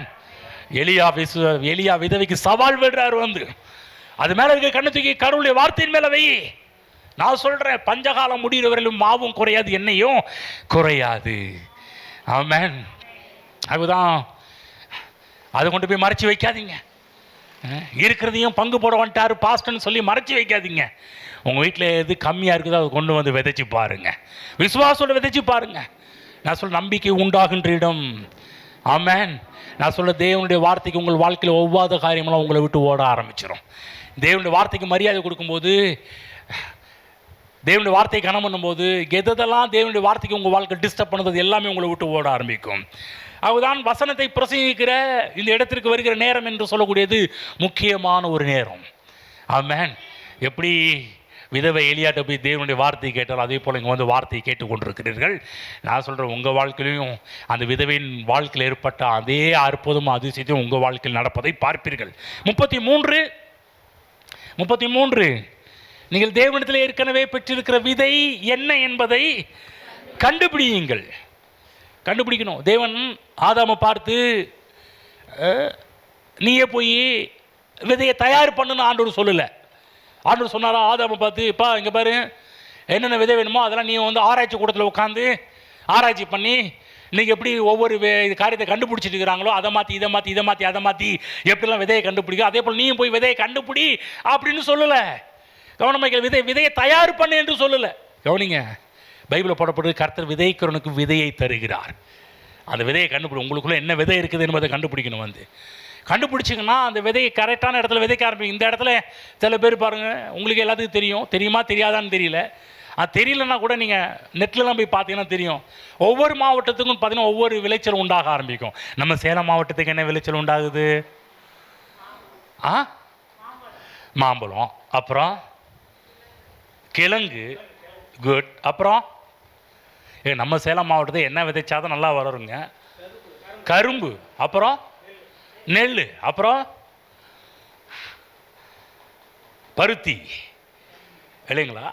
எலியா விதவைக்கு சவால் விடுறார், அது மேல இருக்க கண்ணு தூக்கி கடவுளுடைய வார்த்தையின் மேல வை. நான் சொல்றேன், பஞ்சகாலம் முடிகிற வரையிலும் மாவும் குறையாது, எண்ணெயும் குறையாது. ஆமென். அதுதான் அதை கொண்டு போய் மறைச்சி வைக்காதீங்க. இருக்கிறதையும் பங்கு போட வந்துட்டார் பாஸ்டர்னு சொல்லி மறைச்சி வைக்காதீங்க. உங்கள் வீட்டில் எது கம்மியாக இருக்குதோ அதை கொண்டு வந்து விதைச்சி பாருங்கள். விசுவாசோட விதைச்சி பாருங்கள். நான் சொல்ல நம்பிக்கை உண்டாகின்ற இடம். ஆமென். நான் சொல்ல தேவனுடைய வார்த்தைக்கு உங்கள் வாழ்க்கையில் ஒவ்வாத காரியமெல்லாம் உங்களை விட்டு ஓட ஆரம்பிச்சிடும். தேவனுடைய வார்த்தைக்கு மரியாதை கொடுக்கும்போது, தேவனுடைய வார்த்தையை கனம் பண்ணும்போது, எதெல்லாம் தேவனுடைய வார்த்தைக்கு உங்கள் வாழ்க்கை டிஸ்டர்ப் பண்ணது எல்லாமே உங்களை விட்டு ஓட ஆரம்பிக்கும். அதுதான் வசனத்தை பிரசங்கிக்கிற இந்த இடத்திற்கு வருகிற நேரம் என்று சொல்லக்கூடியது முக்கியமான ஒரு நேரம். ஆமென். எப்படி விதவை எலியாட்ட போய் தேவனுடைய வார்த்தையை கேட்டால் அதே போல் இங்கே வந்து வார்த்தையை கேட்டுக்கொண்டிருக்கிறீர்கள். நான் சொல்கிறேன், உங்கள் வாழ்க்கையிலையும் அந்த விதவையின் வாழ்க்கையில் ஏற்பட்ட அதே அற்புதமும் அதிசயத்தையும் உங்கள் வாழ்க்கையில் நடப்பதை பார்ப்பீர்கள். 33 நீங்கள் தேவனிடத்தில் ஏற்கனவே பெற்றிருக்கிற விதை என்ன என்பதை கண்டுபிடியுங்கள். கண்டுபிடிக்கணும். தேவன் ஆதாமை பார்த்து நீயே போய் விதையை தயார் பண்ணுன்னு ஆண்டவர் சொல்லலை. ஆண்டவர் சொன்னாரா ஆதாமை பார்த்து, இப்போ இங்கே பாரு, என்னென்ன விதை வேணுமோ அதெல்லாம் நீ வந்து ஆராய்ச்சி கூடத்தில் உட்காந்து ஆராய்ச்சி பண்ணி நீங்கள் எப்படி ஒவ்வொரு காரியத்தை கண்டுபிடிச்சிட்டு இருக்கிறாங்களோ அதை மாற்றி இதை மாற்றி இதை மாற்றி அதை மாற்றி எப்படிலாம் விதையை கண்டுபிடிக்கும், அதே போல் நீயும் போய் விதையை கண்டுபிடி அப்படின்னு சொல்லலை. கவனமைகள், விதையை தயார் பண்ணு என்று சொல்லலை. கவனிங்க, பைபிளில் போடப்படுது கர்த்தர் விதைக்கிறவனுக்கு விதையை தருகிறார். அந்த விதையை கண்டுபிடி. உங்களுக்குள்ளே என்ன விதை இருக்குது என்பதை கண்டுபிடிக்கணும். வந்து கண்டுபிடிச்சிங்கன்னா அந்த விதையை கரெக்டான இடத்துல விதைக்க ஆரம்பிக்கும். இந்த இடத்துல சில பேர் பாருங்கள், உங்களுக்கு எல்லாத்துக்கும் தெரியும், தெரியுமா தெரியாதான்னு தெரியல. அது தெரியலன்னா கூட நீங்கள் நெட்லலாம் போய் பார்த்தீங்கன்னா தெரியும். ஒவ்வொரு மாவட்டத்துக்கும் பார்த்தீங்கன்னா ஒவ்வொரு விளைச்சல் உண்டாக ஆரம்பிக்கும். நம்ம சேலம் மாவட்டத்துக்கு என்ன விளைச்சல் உண்டாகுது? மாம்பழம், அப்புறம் கிழங்கு, குட். அப்புறம் நம்ம சேலம் மாவட்டத்தில் என்ன விதைச்சாதான் நல்லா வளருங்க? கரும்பு, அப்புறம் நெல், அப்புறம் பருத்தி இல்லைங்களா?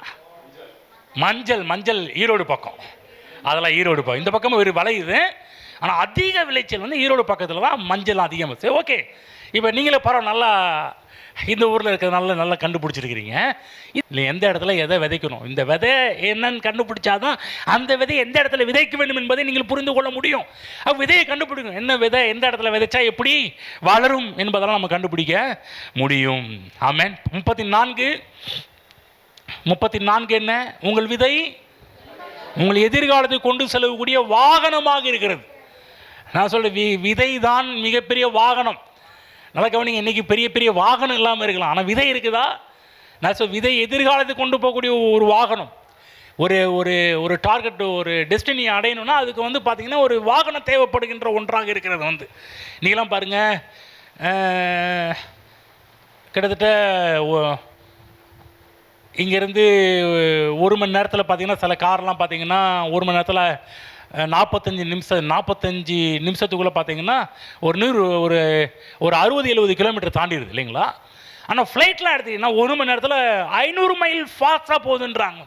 மஞ்சள் ஈரோடு பக்கம், அதெல்லாம் ஈரோடு பக்கம். இந்த பக்கம் ஒரு வளையுது. ஆனால் அதிக விளைச்சல் வந்து ஈரோடு பக்கத்தில் தான் மஞ்சள் அதிகமாக. சரி, ஓகே. இப்போ நீங்களே பரவாயில்ல, நல்லா இந்த ஊரில் இருக்கிறது நல்லா கண்டுபிடிச்சிருக்கிறீங்க. இல்லை எந்த இடத்துல எதை விதைக்கணும், இந்த விதை என்னன்னு கண்டுபிடிச்சாதான் அந்த விதை எந்த இடத்துல விதைக்க வேண்டும் என்பதை நீங்கள் புரிந்து கொள்ள முடியும். விதையை கண்டுபிடிக்கணும். என்ன விதை எந்த இடத்துல விதைச்சா எப்படி வளரும் என்பதெல்லாம் நம்ம கண்டுபிடிக்க முடியும். ஆமென். 34 என்ன? உங்கள் விதை உங்கள் எதிர்காலத்தை கொண்டு செல்லக்கூடிய வாகனமாக இருக்கிறது. நான் சொல்ல விதை தான் மிகப்பெரிய வாகனம். நல்லா கவனிங்க, இன்றைக்கி பெரிய பெரிய வாகனம் இல்லாமல் இருக்கலாம், ஆனால் விதை இருக்குதா? நான் சொல்ல விதை எதிர்காலத்தை கொண்டு போகக்கூடிய ஒரு வாகனம். ஒரு ஒரு ஒரு டார்கெட், ஒரு டெஸ்டினியை அடையணும்னா அதுக்கு வந்து பார்த்திங்கன்னா ஒரு வாகனம் தேவைப்படுகின்ற ஒன்றாக இருக்கிறது. வந்து நீங்களாம் பாருங்கள், கிட்டத்தட்ட இங்கேருந்து 1 மணி நேரத்தில் பார்த்திங்கன்னா சில கார்லாம் பார்த்திங்கன்னா 1 மணி நேரத்தில் 45 நிமிஷத்துக்குள்ளே பார்த்திங்கன்னா ஒரு 60-70 கிலோமீட்டர் தாண்டிடுது இல்லைங்களா? ஆனால் ஃப்ளைட்லாம் எடுத்திங்கன்னா 1 மணி நேரத்தில் 500 மைல் ஃபாஸ்ட்டாக போகுதுன்றாங்க.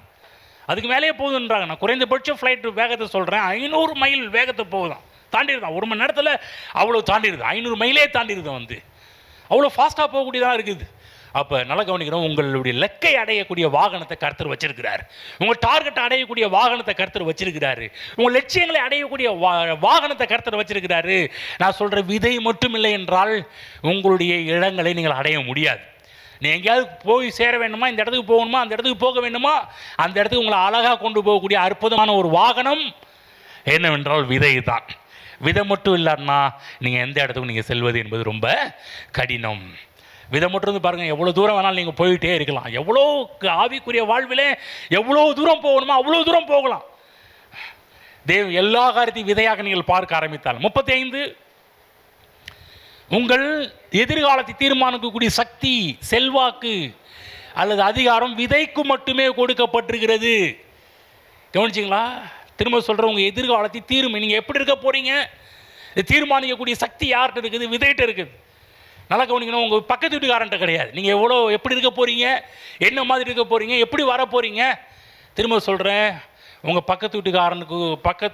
அதுக்கு மேலேயே போகுதுன்றாங்க. நான் குறைந்தபட்ச ஃப்ளைட் வேகத்தை சொல்கிறேன், 500 மைல் வேகத்தை போகுதான், தாண்டிடுதான். 1 மணி நேரத்தில் அவ்வளோ தாண்டிடுது, 500 மைலே தாண்டிடுது. வந்து அவ்வளோ ஃபாஸ்ட்டாக போகக்கூடியதாக இருக்குது. அப்போ நல்லா கவனிக்கிறோம், உங்களுடைய லக்கை அடையக்கூடிய வாகனத்தை கர்த்தர் வச்சிருக்கிறார். உங்கள் டார்கெட்டை அடையக்கூடிய வாகனத்தை கர்த்தர் வச்சிருக்கிறாரு. உங்கள் லட்சியங்களை அடையக்கூடிய வாகனத்தை கர்த்தர் வச்சிருக்கிறாரு. நான் சொல்கிற விதை மட்டும் இல்லை என்றால் உங்களுடைய இடங்களை நீங்கள் அடைய முடியாது. நீ எங்கேயாவது போய் சேர வேண்டுமா, இந்த இடத்துக்கு போகணுமா, அந்த இடத்துக்கு போக வேண்டுமா, அந்த இடத்துக்கு உங்களை அழகாக கொண்டு போகக்கூடிய அற்புதமான ஒரு வாகனம் என்னவென்றால் விதை தான். விதை மட்டும் இல்லைன்னா நீங்கள் எந்த இடத்துக்கும் நீங்கள் செல்வது என்பது ரொம்ப கடினம். விதை மட்டும் இருந்து பாருங்கள், எவ்வளோ தூரம் வேணாலும் நீங்கள் போயிட்டே இருக்கலாம். எவ்வளோ ஆவிக்குரிய வாழ்விலே எவ்வளோ தூரம் போகணுமோ அவ்வளோ தூரம் போகலாம். எல்லா காரியத்தையும் விதையாக நீங்கள் பார்க்க ஆரம்பித்தால். 35 உங்கள் எதிர்காலத்தை தீர்மானிக்கக்கூடிய சக்தி, செல்வாக்கு அல்லது அதிகாரம் விதைக்கு மட்டுமே கொடுக்கப்பட்டிருக்கிறது. கவனிச்சிங்களா? திரும்ப சொல்கிறேன், உங்கள் எதிர்காலத்தை நீங்கள் எப்படி இருக்க போகிறீங்க தீர்மானிக்கக்கூடிய சக்தி யார்கிட்ட இருக்குது? விதைகிட்ட இருக்குது. நல்லா கவனிக்கணும், உங்கள் பக்கத்து வீட்டுக்காரன்ட்ட கிடையாது. நீங்கள் எப்படி இருக்க போகிறீங்க, என்ன மாதிரி இருக்க போகிறீங்க, எப்படி வர போகிறீங்க. திரும்ப சொல்கிறேன், உங்கள் பக்கத்து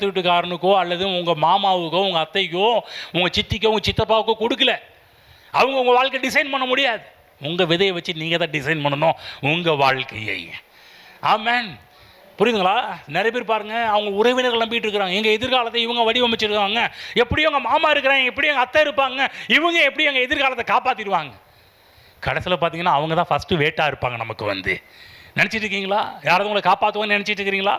வீட்டுக்காரனுக்கோ அல்லது உங்கள் மாமாவுக்கோ உங்கள் அத்தைக்கோ உங்கள் சித்திக்கோ உங்கள் சித்தப்பாவுக்கோ கொடுக்கல. அவங்க உங்கள் வாழ்க்கை டிசைன் பண்ண முடியாது. உங்கள் விதையை வச்சு நீங்கள் தான் டிசைன் பண்ணணும் உங்கள் வாழ்க்கையை. ஆமென். புரியுதுங்களா? நிறைய பேர் பாருங்கள், அவங்க உறவினர்கள் நம்பிட்டு இருக்கிறாங்க. எங்கள் எதிர்காலத்தை இவங்க வடிவமைச்சிருக்காங்க, எப்படியும் எங்கள் மாமா இருக்கிறாங்க, எப்படியும் எங்கள் அத்தை இருப்பாங்க, இவங்க எப்படி எங்கள் எதிர்காலத்தை காப்பாற்றிடுவாங்க. கடைசியில் பார்த்தீங்கன்னா அவங்க தான் ஃபஸ்ட்டு வேட்டாக இருப்பாங்க. நமக்கு வந்து நினச்சிட்டு இருக்கீங்களா? யாராவது உங்களை காப்பாற்றுவான்னு நினச்சிட்டு இருக்கிறீங்களா?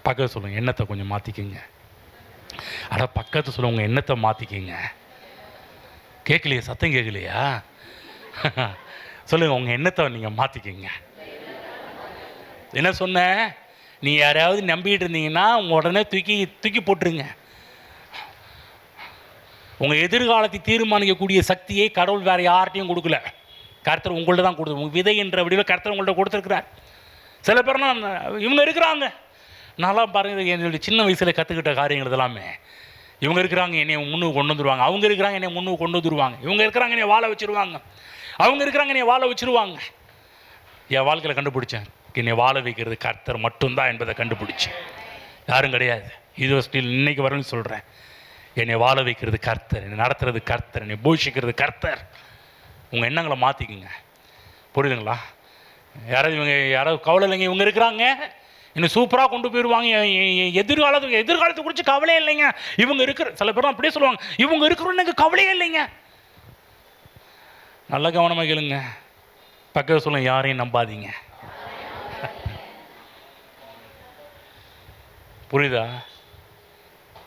பக்கத்து சொல்லுங்கள், எண்ணத்தை கொஞ்சம் மாற்றிக்கிங்க. பக்கத்து சொல்லுங்க, எண்ணத்தை மாற்றிக்கிங்க. கேட்கலையா? சத்தம் கேட்கலையா? சொல்லுங்கள், உங்கள் எண்ணத்தை நீங்கள் மாற்றிக்கிங்க. என்ன சொன்ன? நீ யாரையாவது நம்பிட்டு இருந்தீங்கன்னா உங்கள் உடனே தூக்கி போட்டுருங்க. உங்கள் எதிர்காலத்தை தீர்மானிக்கக்கூடிய சக்தியை கடவுள் வேறு யார்ட்டையும் கொடுக்கல. கர்த்தர் உங்கள்ட்ட தான் கொடுத்து, உங்கள் விதை என்ற வடிவில் கர்த்தர் உங்கள்கிட்ட கொடுத்துருக்கிறார். சில பேர்லாம் இவங்க இருக்கிறாங்க, நல்லா பாருங்கள், என்னுடைய சின்ன வயசில் கற்றுக்கிட்ட காரியங்கள் இதெல்லாமே. இவங்க இருக்கிறாங்க, என்னை முன்னுக்கு கொண்டு வந்துடுவாங்க. அவங்க இருக்கிறாங்க, என்னை முன்னுக்கு கொண்டு வந்துடுவாங்க. இவங்க இருக்கிறாங்க, என்னை வாழ வச்சுருவாங்க. அவங்க இருக்கிறாங்க, என்னை வாழ வச்சுருவாங்க. என் வாழ்க்கையில் கண்டுபிடிச்சேன், என்னை வாழ வைக்கிறது கர்த்தர் மட்டும்தான் என்பதை கண்டுபிடிச்சேன். யாரும் கிடையாது. இது ஸ்டில் இன்னைக்கு வரணும்னு சொல்கிறேன். என்னை வாழ வைக்கிறது கர்த்தர், என்னை நடத்துறது கர்த்தர், என்னை போஷிக்கிறது கர்த்தர். உங்கள் எண்ணங்களை மாற்றிக்குங்க. புரியுதுங்களா? யாராவது கவலை இல்லைங்க, இவங்க இருக்கிறாங்க, இன்னும் சூப்பராக கொண்டு போயிடுவாங்க, எதிர்காலத்தை குறித்து கவலையே இல்லைங்க. இவங்க இருக்கிற சில பேரும் அப்படியே சொல்லுவாங்க, இவங்க இருக்கிறோன்னு எனக்கு கவலையே இல்லைங்க. நல்ல கவனமாக கேளுங்க. பக்கத்தில் சொல்லுங்க, யாரையும் நம்பாதீங்க. புரியுதா?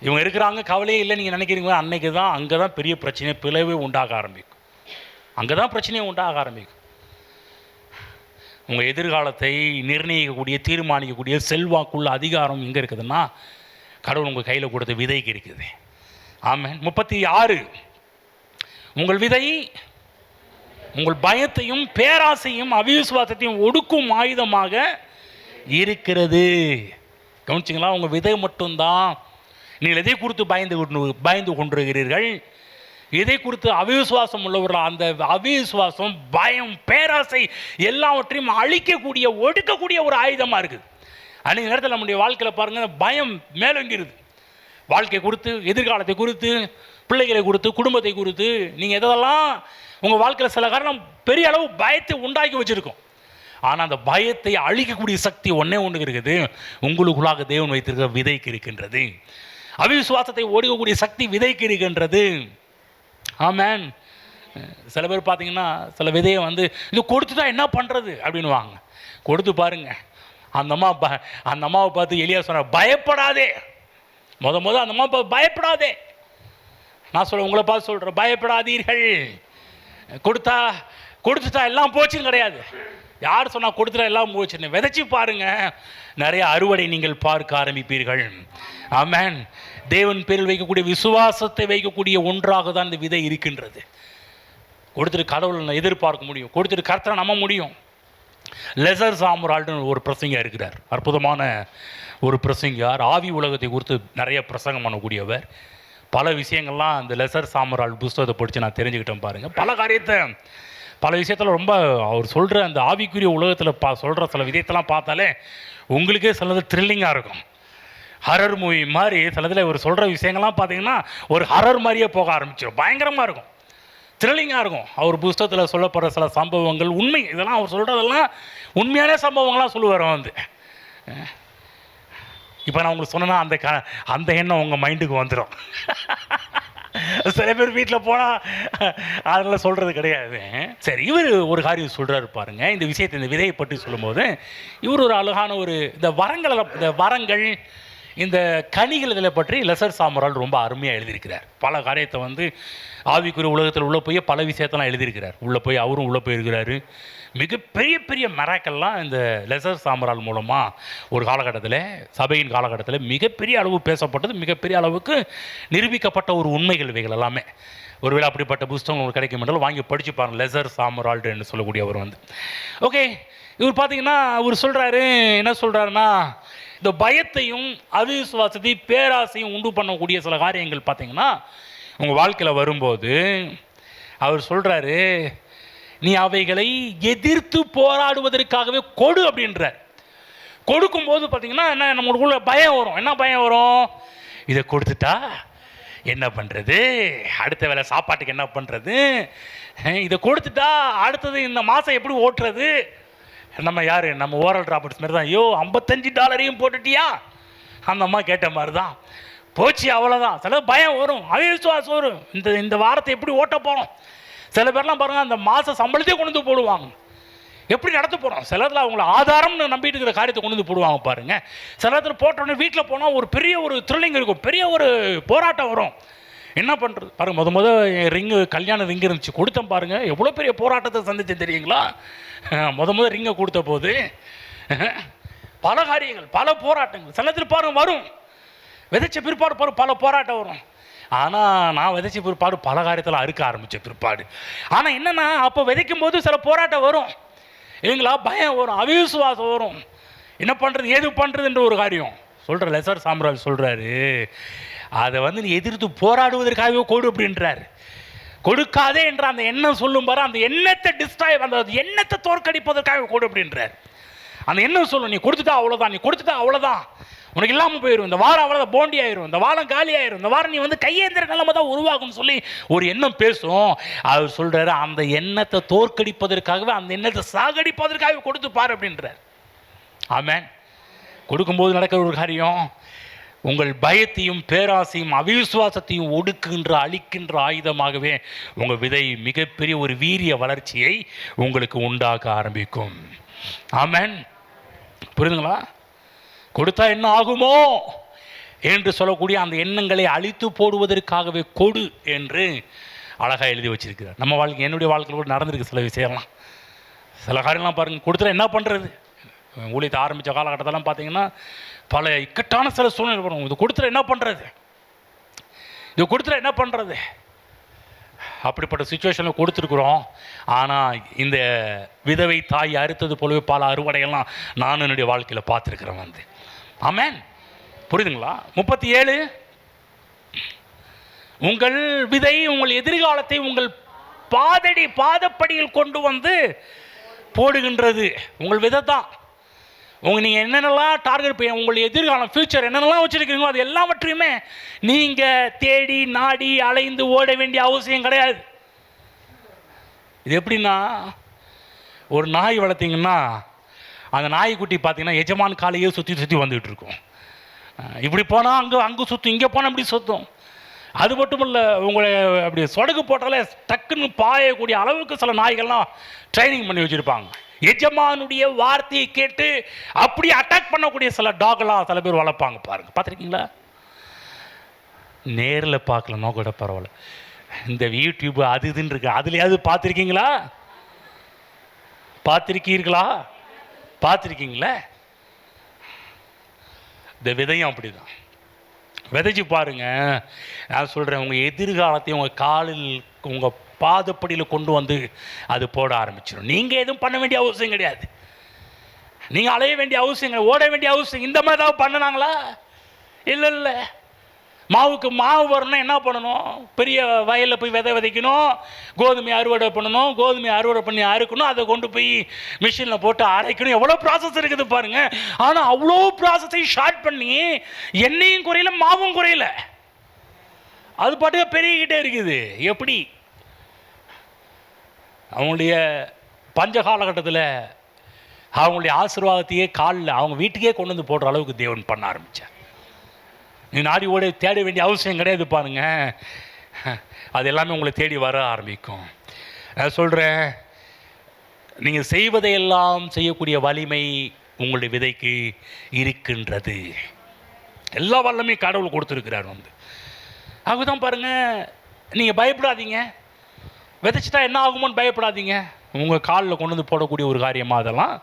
இவங்க இருக்கிறாங்க, கவலையே இல்லை நீங்கள் நினைக்கிறீங்களா? அன்னைக்கு தான் அங்கே தான் பெரிய பிரச்சனை, பிளவே உண்டாக ஆரம்பிக்கும். அங்கே தான் பிரச்சனையை உண்டாக ஆரம்பிக்கும். உங்கள் எதிர்காலத்தை நிர்ணயிக்கக்கூடிய, தீர்மானிக்கக்கூடிய செல்வாக்குள்ள அதிகாரம் எங்கே இருக்குதுன்னா கடவுள் உங்கள் கையில் கொடுத்த விதைக்கு இருக்குது. ஆமென். 36 உங்கள் விதை உங்கள் பயத்தையும் பேராசையும் அவிசுவாசத்தையும் ஒடுக்கும் ஆயுதமாக இருக்கிறது. கவனிச்சிங்களா? உங்கள் விதை மட்டும்தான். நீங்கள் எதை குறித்து பயந்து கொண்டிருக்கிறீர்கள், இதை குறித்து அவிசுவாசம் உள்ளவர்கள், அந்த அவிசுவாசம், பயம், பேராசை எல்லாவற்றையும் அழிக்கக்கூடிய, ஒடுக்கக்கூடிய ஒரு ஆயுதமாக இருக்குது. அன்றைக்கு நேரத்தில் நம்முடைய வாழ்க்கையில் பாருங்கள், பயம் மேலோங்கிருது. வாழ்க்கை குறித்து, எதிர்காலத்தை குறித்து, பிள்ளைகளை குறித்து, குடும்பத்தை குறித்து நீங்கள் எதெல்லாம் உங்கள் வாழ்க்கையில் சில காரணம் பெரிய அளவு பயத்தை உண்டாக்கி வச்சுருக்கோம். ஆனால் அந்த பயத்தை அழிக்கக்கூடிய சக்தி ஒன்று இருக்குது, உங்களுக்குள்ளாக தேவன் வைத்திருக்கிற விதைக்கு இருக்கின்றது. அவிசுவாசத்தை ஒடுக்கக்கூடிய சக்தி விதைக்கு இருக்கின்றது. ஆமென். சில பேர் பார்த்தீங்கன்னா சில விதையை வந்து இது கொடுத்துட்டா என்ன பண்ணுறது அப்படின்னு வாங்க. கொடுத்து பாருங்க. அந்த அம்மாவை பார்த்து எலியா சொன்னார், பயப்படாதே. அந்த அம்மா பார்த்து பயப்படாதே. நான் சொல்ல உங்களை பார்த்து சொல்கிறேன், பயப்படாதீர்கள். கொடுத்துட்டா எல்லாம் போச்சுன்னு கிடையாது. யார் சொன்னால் கொடுத்துட்டா எல்லாம் போச்சுன்னு? விதைச்சி பாருங்க, நிறைய அறுவடை நீங்கள் பார்க்க ஆரம்பிப்பீர்கள். ஆமென். தேவன் பேரில் வைக்கக்கூடிய விசுவாசத்தை வைக்கக்கூடிய ஒன்றாக தான் இந்த விதை இருக்கின்றது. கொடுத்துட்டு கடவுளை எதிர்பார்க்க முடியும், கொடுத்துட்டு கர்த்தரை நம்ப முடியும். லெசர் சாமுரால்னு ஒரு பிரசங்கியார் இருக்கிறார், அற்புதமான ஒரு பிரசங்கியார். ஆவி உலகத்தை குறித்து நிறைய பிரசங்கம் பண்ணக்கூடியவர். பல விஷயங்கள்லாம் அந்த லெசர் சாமுரால் புஸ்தகத்தை படித்து நான் தெரிஞ்சுக்கிட்டேன் பாருங்கள். பல விஷயத்தில் ரொம்ப அவர் சொல்கிற அந்த ஆவிக்குரிய உலகத்தில் சொல்கிற சில விஷயத்தெல்லாம் பார்த்தாலே உங்களுக்கே சிலது த்ரில்லிங்காக இருக்கும். ஹரர் மூவி மாதிரி சிலதில் இவர் சொல்கிற விஷயங்கள்லாம் பார்த்தீங்கன்னா ஒரு ஹரர் மாதிரியே போக ஆரம்பிச்சிடும். பயங்கரமாக இருக்கும், த்ரில்லிங்காக இருக்கும். அவர் புஸ்தகத்தில் சொல்லப்படுற சில சம்பவங்கள் உண்மை, இதெல்லாம் அவர் சொல்கிறதெல்லாம் உண்மையான சம்பவங்கள்லாம் சொல்லுவார் வந்து. இப்போ நான் உங்களுக்கு சொன்னேன்னா அந்த எண்ணம் உங்கள் மைண்டுக்கு வந்துடும். சில பேர் வீட்டில் போனால் அதெல்லாம் சொல்கிறது கிடையாது. சரி, இவர் ஒரு காரியம் சொல்கிறாரு பாருங்க. இந்த விஷயத்தை, இந்த விதையை பற்றி சொல்லும்போது இவர் ஒரு அழகான இந்த வரங்கள், இந்த கனிகள் இதில் பற்றி லெசர் சாமுரால் ரொம்ப அருமையாக எழுதியிருக்கிறார். பல காரியத்தை வந்து ஆவிக்குரிய உலகத்தில் உள்ளே போய் பல விஷயத்தெல்லாம் எழுதியிருக்கிறார். அவரும் உள்ளே போயிருக்கிறாரு. மிகப்பெரிய பெரிய மராக்கெல்லாம் இந்த லெசர் சாமுரால் மூலமாக ஒரு காலகட்டத்தில், சபையின் காலகட்டத்தில் மிகப்பெரிய அளவு பேசப்பட்டது, மிகப்பெரிய அளவுக்கு நிரூபிக்கப்பட்ட ஒரு உண்மைகள் இவைகள் எல்லாமே. ஒருவேளை அப்படிப்பட்ட புஸ்தகம் உங்களுக்கு கிடைக்கும் என்றால் வாங்கி படித்து பாருங்கள். லெசர் சாமுரால் என்று சொல்லக்கூடியவர் வந்து. ஓகே, இவர் பார்த்தீங்கன்னா அவர் சொல்கிறாரு, என்ன சொல்கிறாருன்னா, இந்த பயத்தையும் அவிசுவாசத்தையும் பேராசையும் உண்டு பண்ணக்கூடிய சில காரியங்கள் பார்த்தீங்கன்னா உங்கள் வாழ்க்கையில் வரும்போது அவர் சொல்கிறாரு, நீ அவைகளை எதிர்த்து போராடுவதற்காகவே கொடு அப்படின்றார். கொடுக்கும்போது பார்த்தீங்கன்னா என்ன, நம்மளுக்குள்ள பயம் வரும். என்ன பயம் வரும்? இதை கொடுத்துட்டா என்ன பண்ணுறது, அடுத்த வேலை சாப்பாட்டுக்கு என்ன பண்ணுறது, இதை கொடுத்துட்டா அடுத்தது இந்த மாதம் எப்படி ஓட்டுறது, நம்ம யார், நம்ம ஓரல் ராபர்ட்ஸ் மாதிரி தான். ஐயோ $55 போட்டுட்டியா, அந்த அம்மா கேட்ட மாதிரி தான். போச்சு அவ்வளோதான். சில பயம் வரும், அவிசுவாசம் வரும். இந்த வாரத்தை எப்படி ஓட்ட போகிறோம். சில பேர்லாம் பாருங்கள், அந்த மாத சம்பளத்தையே கொண்டு வந்து போடுவாங்க. எப்படி நடத்த போகிறோம். சிலத்தில் அவங்கள ஆதாரம்னு நம்பிட்டு இருக்கிற காரியத்தை கொண்டு வந்து போடுவாங்க பாருங்கள். சில இடத்துல போட்டோடனே வீட்டில் போனால் ஒரு பெரிய ஒரு த்ரில்லிங் இருக்கும், பெரிய ஒரு போராட்டம் வரும். என்ன பண்ணுறது பாருங்கள். ரிங்கு, கல்யாண ரிங்கு இருந்துச்சு, கொடுத்தேன் பாருங்கள். எவ்வளோ பெரிய போராட்டத்தை சந்தித்தேன் தெரியுங்களா. ரிங்கை கொடுத்த போது பல காரியங்கள், பல போராட்டங்கள். சில இடத்துல பாருங்கள் வரும், விதைச்ச பிற்பாடு பாரு பல போராட்டம் வரும். ஆனால் நான் விதைச்ச பிற்பாடு பல காரியத்தில் அறுக்க ஆரம்பித்த பிற்பாடு. ஆனால் என்னென்னா, அப்போ விதைக்கும் போது சில போராட்டம் வரும் இல்லைங்களா, பயம் வரும், அவிசுவாசம் வரும். என்ன பண்ணுறது, ஏது பண்ணுறதுன்ற ஒரு காரியம் சொல்கிற லெசர் சாம்ராஜ் சொல்கிறாரு. அதை நீ எதிர்த்து போராடுவதற்காகவே கொடு அப்படின்றார். கொடுக்காதே என்ற அந்த எண்ணம் சொல்லும் பாரு, அந்த எண்ணத்தை டிஸ்ட்ராய், அந்த எண்ணத்தை தோற்கடிப்பதற்காக கொடு அப்படின்றார். அந்த எண்ணம் சொல்லும், நீ கொடுத்துட்டா அவ்வளோதான், நீ கொடுத்துட்டா அவ்வளோதான், உனக்கு இல்லாமல் போயிடும், இந்த வாரம் அவ்வளோதான் போண்டி ஆயிரும், இந்த வாரம் காலி ஆயிரும், இந்த வாரம் நீ கையேந்திர நிலைமை தான் உருவாகும்னு சொல்லி ஒரு எண்ணம் பேசும். அவர் சொல்கிறாரு, அந்த எண்ணத்தை தோற்கடிப்பதற்காகவே, அந்த எண்ணத்தை சாகடிப்பதற்காகவே கொடுத்து பாரு அப்படின்றார். ஆமென். கொடுக்கும்போது நடக்கிற ஒரு காரியம், உங்கள் பயத்தையும் பேராசையும் அவிசுவாசத்தையும் ஒடுக்குகின்ற அழிக்கின்ற ஆயுதமாகவே உங்கள் விதை மிகப்பெரிய ஒரு வீரிய வளர்ச்சியை உங்களுக்கு உண்டாக்க ஆரம்பிக்கும். ஆமென். புரியுதுங்களா. கொடுத்தா என்ன ஆகுமோ என்று சொல்லக்கூடிய அந்த எண்ணங்களை அழித்து போடுவதற்காகவே கொடு என்று அழகாக எழுதி வச்சிருக்கிறார். நம்ம வாழ்க்கை, என்னுடைய வாழ்க்கையில் கூட நடந்திருக்கு சில விஷயம்லாம். சில காரியம்லாம் பாருங்கள், கொடுத்துட்டா என்ன பண்ணுறது. ஊழியத்தை ஆரம்பித்த காலகட்டத்தெல்லாம் பார்த்தீங்கன்னா பல இக்கட்டான சில சூழ்நிலை வரும். இது கொடுத்துட்டா என்ன பண்ணுறது, இது கொடுத்துட்டா என்ன பண்ணுறது, அப்படிப்பட்ட சுச்சுவேஷனில் கொடுத்துருக்குறோம். ஆனால் இந்த விதவை தாய் அறுத்தது போலவே பல அறுவடையெல்லாம் நான் என்னுடைய வாழ்க்கையில் பார்த்துருக்குறேன். ஆமென். புரியுதுங்களா. 37, உங்கள் விதை உங்கள் எதிர்காலத்தை உங்கள் பாதப்படியில் கொண்டு வந்து போடுகின்றது. உங்கள் விதை தான். நீங்கள் என்னென்னலாம் டார்கெட், உங்கள் எதிர்காலம், ஃபியூச்சர் என்னென்னலாம் வச்சுருக்கீங்களோ அது எல்லாவற்றையுமே நீங்கள் தேடி நாடி அலைந்து ஓட வேண்டிய அவசியம் கிடையாது. இது எப்படின்னா, ஒரு நாய் வளர்த்திங்கன்னா அந்த நாய்க்குட்டி பார்த்தீங்கன்னா எஜமான் காலையே சுற்றி சுற்றி வந்துகிட்டு இருக்கும். இப்படி போனால் அங்கே சுற்றும், இங்கே போனால் இப்படி சுற்றும். அது மட்டும் இல்லை, உங்களை அப்படி சொடகு போட்டாலே டக்குன்னு பாயக்கூடிய அளவுக்கு சில நாய்கள்லாம் ட்ரைனிங் பண்ணி வச்சுருப்பாங்க. எஜமானுடைய வார்த்தையை கேட்டு அப்படி அட்டாக் பண்ணக்கூடிய சில டாக்லாம் சில பேர் வளர்ப்பாங்க பாருங்கள். பார்த்துருக்கீங்களா. நேரில் பார்க்கலன்னா கூட பரவாயில்ல, இந்த யூடியூப் அது இதுன்னு இருக்கு, அதுலையாவது பார்த்துருக்கீங்களா, பார்த்துருக்கீங்களா. இந்த விதையும் அப்படி தான். விதைச்சி பாருங்க. நான் சொல்கிறேன், உங்கள் எதிர்காலத்தை உங்கள் காலில் உங்கள் பாதப்படியில் கொண்டு வந்து அது போட ஆரம்பிச்சிடும். நீங்கள் எதுவும் பண்ண வேண்டிய அவசியம் கிடையாது, நீங்கள் அலைய வேண்டிய அவசியம் கிடையாது, ஓட வேண்டிய அவசியம். இந்த மாதிரி தான் பண்ணினாங்களா? இல்லை. மாவுக்கு மாவு வரணும்னா என்ன பண்ணணும், பெரிய வயலில் போய் விதைக்கணும், கோதுமை அறுவடை பண்ணணும், கோதுமை அறுவடை பண்ணி அறுக்கணும், அதை கொண்டு போய் மிஷினில் போட்டு அரைக்கணும். எவ்வளோ ப்ராசஸ் இருக்குது பாருங்கள். ஆனால் அவ்வளோ ப்ராசஸை ஷார்ட் பண்ணி எண்ணெயும் குறையில மாவும் குறையில, அது பாட்டுக்கு பெருகிக்கிட்டே இருக்குது. எப்படி அவங்களுடைய பஞ்ச காலகட்டத்தில் அவங்களுடைய ஆசீர்வாதத்தையே காலில் அவங்க வீட்டுக்கே கொண்டு வந்து போடுற அளவுக்கு தேவன் பண்ண ஆரம்பித்தார். நீ நாடி ஓட தேட வேண்டிய அவசியம் கிடையாது பாருங்க. அது எல்லாமே உங்களை தேடி வர ஆரம்பிக்கும். நான் சொல்கிறேன், நீங்கள் செய்வதையெல்லாம் செய்யக்கூடிய வலிமை உங்களுடைய விதைக்கு இருக்கின்றது. எல்லா வல்லமே கடவுள் கொடுத்துருக்கிறார். அதுதான் பாருங்கள், நீங்கள் பயப்படாதீங்க. விதைச்சிட்டா என்ன ஆகுமோன்னு பயப்படாதீங்க. உங்கள் காலில் கொண்டு வந்து போடக்கூடிய ஒரு காரியமாக அதெல்லாம்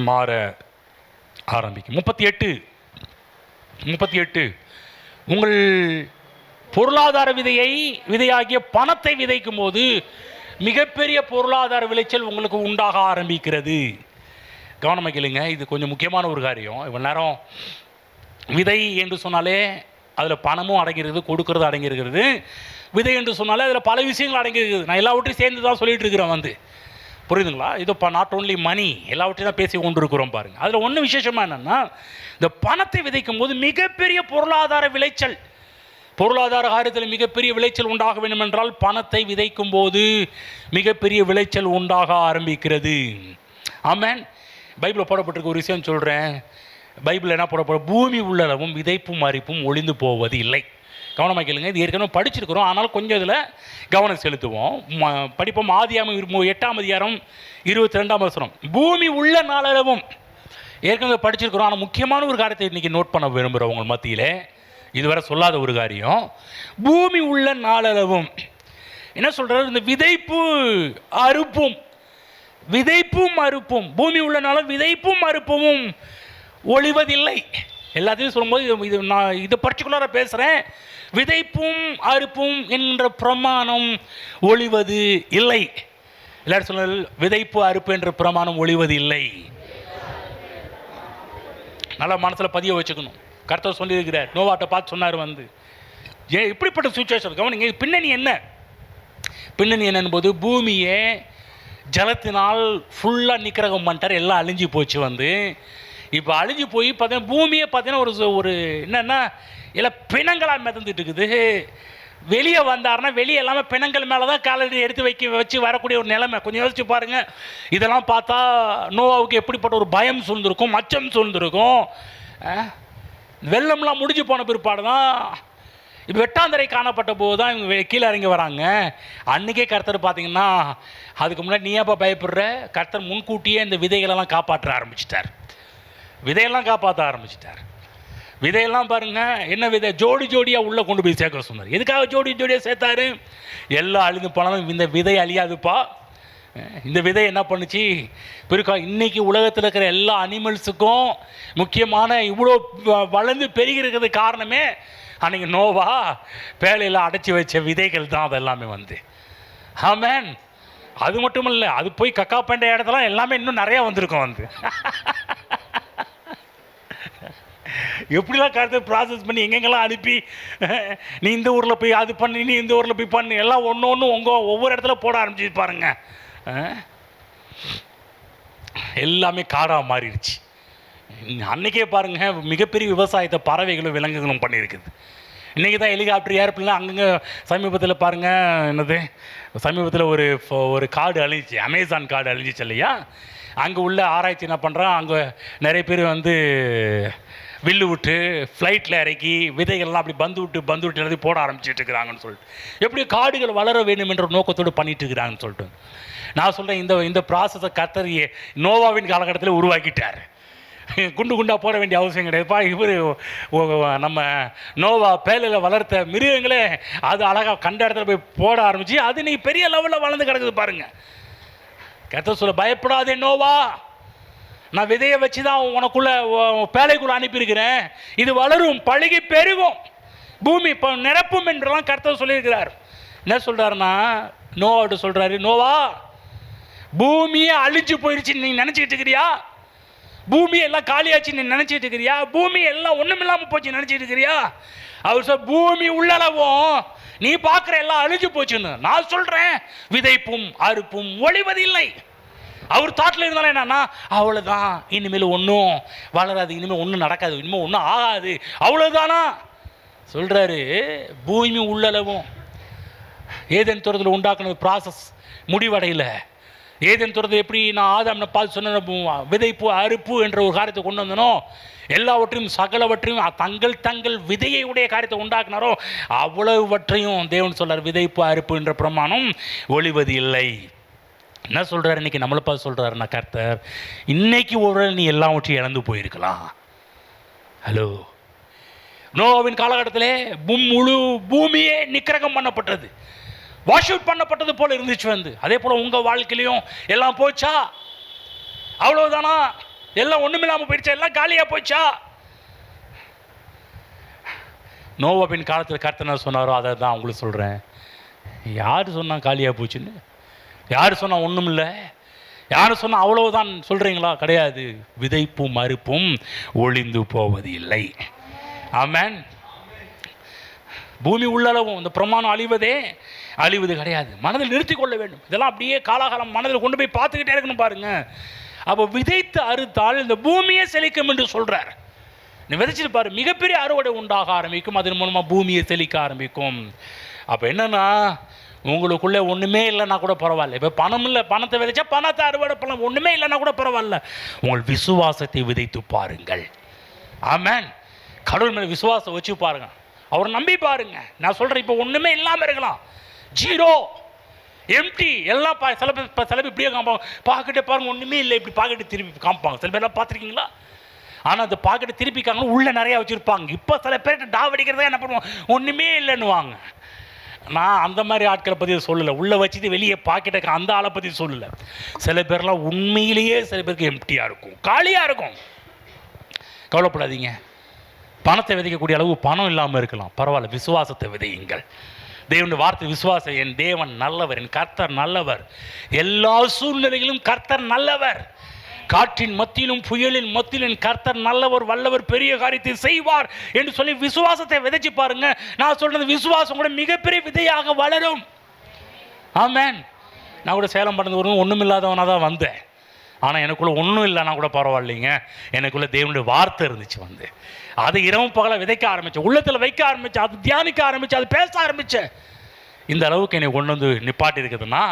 மாற ஆரம்பிக்கும். 38 உங்கள் பொருளாதார விதையாகிய பணத்தை விதைக்கும் போது மிகப்பெரிய பொருளாதார விளைச்சல் உங்களுக்கு உண்டாக ஆரம்பிக்கிறது. கவனமாக கேளுங்க, இது கொஞ்சம் முக்கியமான ஒரு காரியம். இவ்வளோ நேரம் விதை என்று சொன்னாலே அதில் பணமும் அடங்கியிருக்குது, கொடுக்கறது அடங்கியிருக்கிறது. விதை என்று சொன்னாலே அதில் பல விஷயங்கள் அடங்கியிருக்குது. நான் எல்லாவற்றையும் சேர்ந்து தான் சொல்லிட்டு இருக்கிறேன். புரியுதுங்களா. இது இப்போ நாட் ஓன்லி மணி, எல்லாவற்றையும் தான் பேசி கொண்டு இருக்கிறோம் பாருங்கள். அதில் ஒன்று விசேஷமாக என்னென்னா, இந்த பணத்தை விதைக்கும் போது மிகப்பெரிய பொருளாதார விளைச்சல், பொருளாதார காரியத்தில் மிகப்பெரிய விளைச்சல் உண்டாக வேண்டும் என்றால் பணத்தை விதைக்கும் போது மிகப்பெரிய விளைச்சல் உண்டாக ஆரம்பிக்கிறது. ஆமென். பைபிளில் போடப்பட்டிருக்க ஒரு விஷயம் சொல்கிறேன். பைபிள் என்ன போடப்பட, பூமி உள்ளளவும் விதைப்பும் அரிப்பும் ஒளிந்து போவது இல்லை. கவனமாக கேளுங்க. இது ஏற்கனவே படிச்சிருக்கிறோம், ஆனால் கொஞ்சம் இதில் கவனம் செலுத்துவோம். படிப்போம். ஆதியாகமம் 8ஆம் அதிகாரம் 22ஆம் வசனம். பூமி உள்ள நாளளவும், ஏற்கனவே படிச்சிருக்கிறோம், ஆனால் முக்கியமான ஒரு காரியத்தை இன்றைக்கி நோட் பண்ண விரும்புகிறோம் உங்கள் மத்தியில். இதுவரை சொல்லாத ஒரு காரியம். பூமி உள்ள நாளளவும் என்ன சொல்கிறார்? இந்த விதைப்பு அறுப்பும், விதைப்பும் அறுப்பும், பூமி உள்ள நாளும் விதைப்பும் அறுப்பும் ஒளிவதில்லை. எல்லாத்தையும் சொல்லும்போது இது நான் இதை பர்டிகுலராக பேசுகிறேன். விதைப்பும் அறுப்பும் என்ற பிரமாணம் ஒளிவது இல்லை. எல்லாரும் சொல்ல, விதைப்பு அறுப்பு என்ற பிரமாணம் ஒளிவது இல்லை. நல்லா மனசில் பதிய வச்சுக்கணும். கர்த்தர் சொல்லியிருக்கிறார், நோவாட்டை பார்த்து சொன்னார் வந்து, ஏன் இப்படிப்பட்ட சுச்சுவேஷன் கவனிங்க. பின்னணி என்ன? பின்னணி என்னன்போது, பூமியே ஜலத்தினால் ஃபுல்லாக நிக்கிரகம் பண்ணிட்டார், எல்லாம் அழிஞ்சு போச்சு. வந்து இப்போ அழிஞ்சு போய் பார்த்தீங்கன்னா பூமியை பார்த்தீங்கன்னா ஒரு என்னென்னா எல்லாம் பிணங்களாக மிதந்துட்டு இருக்குது. வெளியே வந்தார்னா வெளியே எல்லாமே பிணங்கள் மேலே தான் காலடி எடுத்து வச்சு வரக்கூடிய ஒரு நிலைமை. கொஞ்சம் யோசிச்சு பாருங்கள். இதெல்லாம் பார்த்தா நோவாவுக்கு எப்படிப்பட்ட ஒரு பயம் சூழ்ந்திருக்கும், அச்சம் சூழ்ந்திருக்கும். வெள்ளம்லாம் முடிஞ்சு போன பிற்பாடு தான், இப்போ வெட்டாந்தரை காணப்பட்ட போது தான் இவங்க கீழே இறங்கி வராங்க. அன்றைக்கே கர்த்தர் பார்த்தீங்கன்னா, அதுக்கு முன்னாடி நீயாப்பா பயப்படுற, கர்த்தர் முன்கூட்டியே இந்த விதைகளெல்லாம் காப்பாற்ற ஆரம்பிச்சிட்டார். விதையெல்லாம் காப்பாற்ற ஆரம்பிச்சிட்டார். விதையெல்லாம் பாருங்கள், என்ன விதை, ஜோடி ஜோடியாக உள்ளே கொண்டு போய் சேர்க்க சொன்னார். எதுக்காக ஜோடி ஜோடியாக சேர்த்தாரு? எல்லாம் அழிந்து போனாலும் இந்த விதை அழியாதுப்பா. இந்த விதை என்ன பண்ணுச்சு பிறக்கா, இன்றைக்கி உலகத்தில் இருக்கிற எல்லா அனிமல்ஸுக்கும் முக்கியமான இவ்வளோ வளர்ந்து பெருகி இருக்கிறது காரணமே அன்றைக்கி நோவா பேழையில் அடைச்சி வச்ச விதைகள் தான். அது எல்லாமே வந்து ஆமென். அது மட்டும் இல்லை, அது போய் கக்கா பண்ற இடத்துல எல்லாமே இன்னும் நிறையா வந்திருக்கும். வந்து எப்படிலாம் கருத்து ப்ராசஸ் பண்ணி எங்கெங்கெல்லாம் அனுப்பி, நீ இந்த ஊரில் போய் அது பண்ணி, நீ இந்த ஊரில் போய் பண்ணு, எல்லாம் ஒன்று ஒன்று ஒவ்வொரு இடத்துல போட ஆரம்பிச்சு பாருங்க. எல்லாமே காடாக மாறிடுச்சு. அன்றைக்கே பாருங்கள், மிகப்பெரிய விவசாயத்தை பறவைகளும் விலங்குகளும் பண்ணியிருக்குது. இன்றைக்கி தான் ஹெலிகாப்டர் ஏர்பிளேன் அங்கங்கே சமீபத்தில் பாருங்கள், என்னது சமீபத்தில் ஒரு காடு அழிஞ்சிச்சு, அமேசான் காடு அழிஞ்சிச்சு இல்லையா? அங்கே உள்ள ஆராய்ச்சி என்ன பண்ணுறான், அங்கே நிறைய பேர் வந்து வில்லு விட்டு ஃப்ளைட்டில் இறக்கி விதைகள்லாம் அப்படி பந்து விட்டு எல்லாத்தையும் போட ஆரம்பிச்சிட்டு இருக்கிறாங்கன்னு சொல்லிட்டு, எப்படி காடுகள் வளர வேண்டும் என்ற நோக்கத்தோடு பண்ணிட்டு இருக்கிறாங்கன்னு சொல்லிட்டு நான் சொல்கிறேன். இந்த ப்ராசஸை கர்த்தர் நோவாவின் காலகட்டத்தில் உருவாக்கிட்டார். குண்டு குண்டாக போட வேண்டிய அவசியம் கிடையாதுப்பா. இவர் நம்ம நோவா பேலையில் வளர்த்த மிருகங்களே அது அழகாக கண்ட இடத்துல போய் போட ஆரம்பிச்சு, அது நீ பெரிய லெவலில் வளர்ந்து கிடக்குது பாருங்கள். கர்த்தர் சொல்ல, பயப்படாதே நோவா, நான் விதையை வச்சு தான் உனக்குள்ள பேழைக்குள்ளே அனுப்பியிருக்கிறேன். இது வளரும், பழுகி பெருகும், பூமி இப்போ நிரப்பும் என்றெல்லாம் கர்த்தர் சொல்லியிருக்கிறார். என்ன சொல்கிறாருன்னா, நோவாட்டு சொல்கிறாரு, நோவா பூமியே அழிஞ்சு போயிடுச்சு நீ நினச்சிக்கிட்டு இருக்கிறியா? பூமி எல்லாம் காலியாச்சு நீ நினச்சிட்டு இருக்கிறியா? பூமி எல்லாம் ஒன்றும் இல்லாமல் போச்சு நினச்சிட்டு இருக்கிறியா? அவர் சொல், பூமி உள்ளளவும் நீ பார்க்குற எல்லாம் அழிஞ்சு போச்சுன்னு. நான் சொல்கிறேன், விதைப்பும் அறுப்பும் ஒளிவதில்லை. அவர் தாட்டில் இருந்தாலும் என்னன்னா, அவ்வளோதான், இனிமேல் ஒன்றும் வளராது, இனிமேல் ஒன்றும் நடக்காது, இனிமேல் ஒன்றும் ஆகாது, அவ்வளோதானா சொல்கிறாரு. பூமி உள்ளளவும் ஏதேன் தோட்டத்தில் உண்டாக்குன ப்ராசஸ் முடிவடையில். ஏதேன் தோட்டத்தில் எப்படி நான் ஆதாம்னை பார்த்து சொன்ன விதைப்பு அறுப்பு என்ற ஒரு காரியத்தை கொண்டு வந்தனோ, எல்லாவற்றையும் சகலவற்றையும் தங்கள் விதையை உடைய காரியத்தை உண்டாக்குனாரோ அவ்வளவுவற்றையும் தேவன் சொல்றார், விதைப்பு அறுப்பு என்ற பிரமாணம் ஒளிவது இல்லை. என்ன சொல்கிறார் இன்றைக்கி நம்மளை பார்த்து சொல்கிறாருன்னா, கர்த்தர் இன்னைக்கு ஒரு நீ எல்லாவற்றையும் இழந்து போயிருக்கலாம். ஹலோ, நோவாவின் காலகட்டத்திலே முழு பூமியே நிக்கிரகம் பண்ணப்பட்டது, வாஷ் அவுட் பண்ணப்பட்டது போல இருந்துச்சு. வந்து அதே போல் உங்கள் வாழ்க்கையிலையும் எல்லாம் போச்சா? அவ்வளோதானா? எல்லாம் ஒன்றுமில்லாமல் போயிடுச்சா? எல்லாம் காலியாக போச்சா? நோவாவின் காலத்தில் கர்த்தர் என்ன சொன்னாரோ அதை தான் உங்களுக்கு சொல்கிறேன். யார் சொன்னால் காலியாக போச்சுன்னு? யார் சொன்னால் ஒன்றும் இல்லை? யார் சொன்னால் அவ்வளவுதான் சொல்கிறீங்களா? கிடையாது. விதைப்பும் அறுப்பும் ஒளிந்து போவது இல்லை. ஆமென். பூமி உள்ளளவும் இந்த பிரமாணம் அழிவது கிடையாது. மனதில் நிறுத்தி கொள்ள வேண்டும். இதெல்லாம் அப்படியே காலாகாலம் மனதில் கொண்டு போய் பார்த்துக்கிட்டே இருக்கணும் பாருங்க. அப்போ விதைத்து அறுத்தால் இந்த பூமியே செழிக்கும் என்று சொல்கிறார். நீ விதைச்சிட்டு பாரு, மிகப்பெரிய அறுவடை உண்டாக ஆரம்பிக்கும், அதன் மூலமாக பூமியை செழிக்க ஆரம்பிக்கும். அப்போ என்னன்னா, உங்களுக்குள்ளே ஒன்றுமே இல்லைன்னா கூட பரவாயில்ல. இப்போ பணம் இல்லை, பணத்தை விதைச்சா பணத்தை அறுவடை பண்ணலாம். ஒன்றுமே இல்லைன்னா கூட பரவாயில்ல. உங்கள் விசுவாசத்தை விதைத்து பாருங்கள். ஆமென். கடவுள் மேலே விசுவாசம் வச்சு பாருங்க, அவரை நம்பி பாருங்க. நான் சொல்கிறேன், இப்போ ஒன்றுமே இல்லாமல் இருக்கலாம், ஜீரோ எம்டி எல்லாம். சில பேர் இப்படியே காமிப்பாங்க, பாக்கெட்டே பாருங்க ஒன்றுமே இல்லை, இப்படி பாக்கெட்டு திருப்பி காமிப்பாங்க. சில பேர்லாம் பார்த்துருக்கீங்களா? ஆனால் அந்த பாக்கெட்டை திருப்பிக்காங்க, உள்ளே நிறையா வச்சுருப்பாங்க. இப்போ சில பேர்கிட்ட டாவடிக்கிறதா என்ன பண்ணுவாங்க, ஒன்றுமே இல்லைன்னு வாங்க. நான் அந்த மாதிரி ஆட்களை பற்றி சொல்லலை, உள்ளே வச்சுட்டு வெளியே பாக்கெட்டை அந்த ஆளை பற்றி சொல்லலை. சில பேர்லாம் உண்மையிலேயே சில பேருக்கு எம்டியாக இருக்கும், காலியாக இருக்கும். கவலைப்படாதீங்க, பணத்தை விதைக்கக்கூடிய அளவு பணம் இல்லாமல் இருக்கலாம், பரவாயில்ல, விசுவாசத்தை விதையுங்கள். தேவனுடைய வார்த்தை விசுவாசம். என் தேவன் நல்லவர், என் கர்த்தர் நல்லவர், எல்லா சூழ்நிலையிலும் கர்த்தர் நல்லவர். காற்றின் மத்தியிலும் புயலின் மத்தியிலும் கர்த்தர் நல்லவர், வல்லவர், பெரிய காரியத்தை செய்வார் என்று சொல்லி விசுவாசத்தை விதைச்சு பாருங்க. நான் சொல்றது விசுவாசம் கூட மிகப்பெரிய விதையாக வளரும். ஆமென். நான் கூட சேலம் பண்ணது ஒரு ஒன்றும் இல்லாதவனாக தான் வந்தேன். ஆனால் எனக்குள்ளே ஒன்றும் இல்லைன்னா கூட பரவாயில்லைங்க, எனக்குள்ளே தேவனுடைய வார்த்தை இருந்துச்சு. வந்து அதை இரவும் பகலாக விதைக்க ஆரம்பித்தேன், உள்ளத்தில் வைக்க ஆரம்பித்தேன், அது தியானிக்க ஆரம்பித்தேன், அது பேச ஆரம்பித்தேன். இந்த அளவுக்கு என்னை கொண்டு வந்து நிப்பாட்டி இருக்குதுன்னா,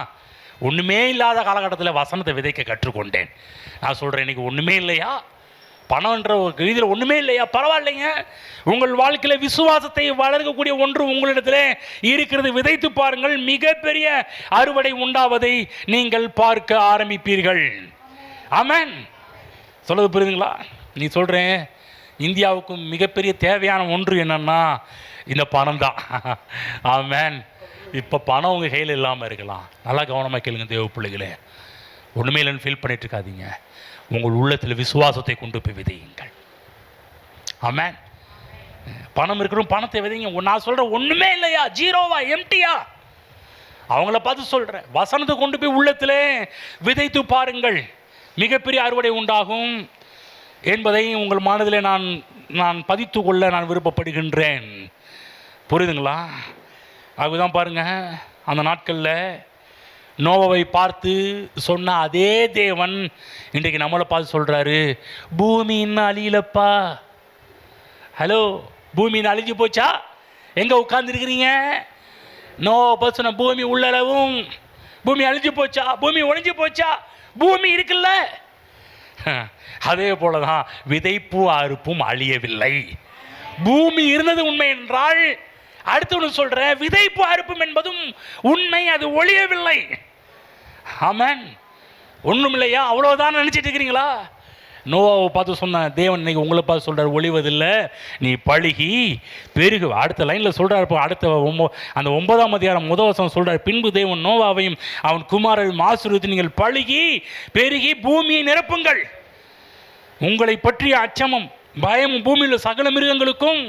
ஒன்றுமே இல்லாத காலகட்டத்தில் வசனத்தை விதைக்க கற்றுக்கொண்டேன். நான் சொல்கிறேன், இன்றைக்கி ஒன்றுமே இல்லையா, பணம்ன்ற ஒரு இதில் ஒன்றுமே இல்லையா, பரவாயில்லைங்க. உங்கள் வாழ்க்கையில் விசுவாசத்தை வளர்க்கக்கூடிய ஒன்று உங்களிடத்தில் இருக்கிறது. விதைத்து பாருங்கள், மிகப்பெரிய அறுவடை உண்டாவதை நீங்கள் பார்க்க ஆரம்பிப்பீர்கள். ஆமென். சொல்றது புரியுதுங்களா? நீ சொல்கிறேன், இந்தியாவுக்கும் மிகப்பெரிய தேவையான ஒன்று என்னன்னா இந்த பணம் தான். ஆமென். இப்போ பணம் உங்கள் கையில் இல்லாமல் இருக்கலாம். நல்லா கவனமாக கேளுங்க தேவ பிள்ளைகளே, ஒன்றுமே இல்லைன்னு ஃபீல் பண்ணிட்டு இருக்காதீங்க. உங்கள் உள்ளத்தில் விசுவாசத்தை கொண்டு போய் விதையுங்கள். ஆமென். பணம் இருக்கிறோம், பணத்தை விதைங்க. நான் சொல்கிறேன், ஒன்றுமே இல்லையா, ஜீரோவா, எம்டியா, அவங்கள பார்த்து சொல்கிறேன், வசனத்தை கொண்டு போய் உள்ளத்தில் விதைத்து பாருங்கள், மிகப்பெரிய அறுவடை உண்டாகும் என்பதை உங்கள் மனதில் நான் பதித்து கொள்ள நான் விருப்பப்படுகின்றேன். புரியுதுங்களா? அதுதான் பாருங்கள், அந்த நாட்களில் நோவாவை பார்த்து சொன்ன அதே தேவன் இன்றைக்கு நம்மளை பார்த்து சொல்கிறாரு, பூமி இன்னும் அழியலப்பா. ஹலோ, பூமி இன்னும் அழிஞ்சு போச்சா? எங்கே உட்காந்துருக்கிறீங்க? நோவாவை பார்த்து சொன்ன பூமி உள்ளளவும், பூமி அழிஞ்சு போச்சா, பூமி ஒழிஞ்சு போச்சா? பூமி இருக்குல்ல. அதே போல தான் விதைப்பு அறுப்பும் அழியவில்லை. பூமி இருந்தது உண்மை என்றால், அடுத்து ஒன்று சொல்கிறேன், விதைப்பு அறுப்பும் என்பதும் உண்மை, அது ஒழியவில்லை. ஆமென். ஒன்றும் இல்லையா, அவ்வளோதான் நினச்சிட்டு இருக்கிறீங்களா? நோவாவை பார்த்து சொன்ன தேவன் இன்னைக்கு உங்களை பார்த்து சொல்கிறார், ஒழிவதில்லை, நீ பழுகி பெருகு. அடுத்த லைனில் சொல்கிறார், இப்போ அடுத்த அந்த 9ஆம் அதிகாரம் 1 வசனம் சொல்கிறார், பின்பு தேவன் நோவாவையும் அவன் குமாரரையும் ஆசீர்வதித்து நீங்கள் பழுகி பெருகி பூமியை நிரப்புங்கள். உங்களை பற்றிய அச்சமும் பயமும் பூமியில் சகல மிருகங்களுக்கும்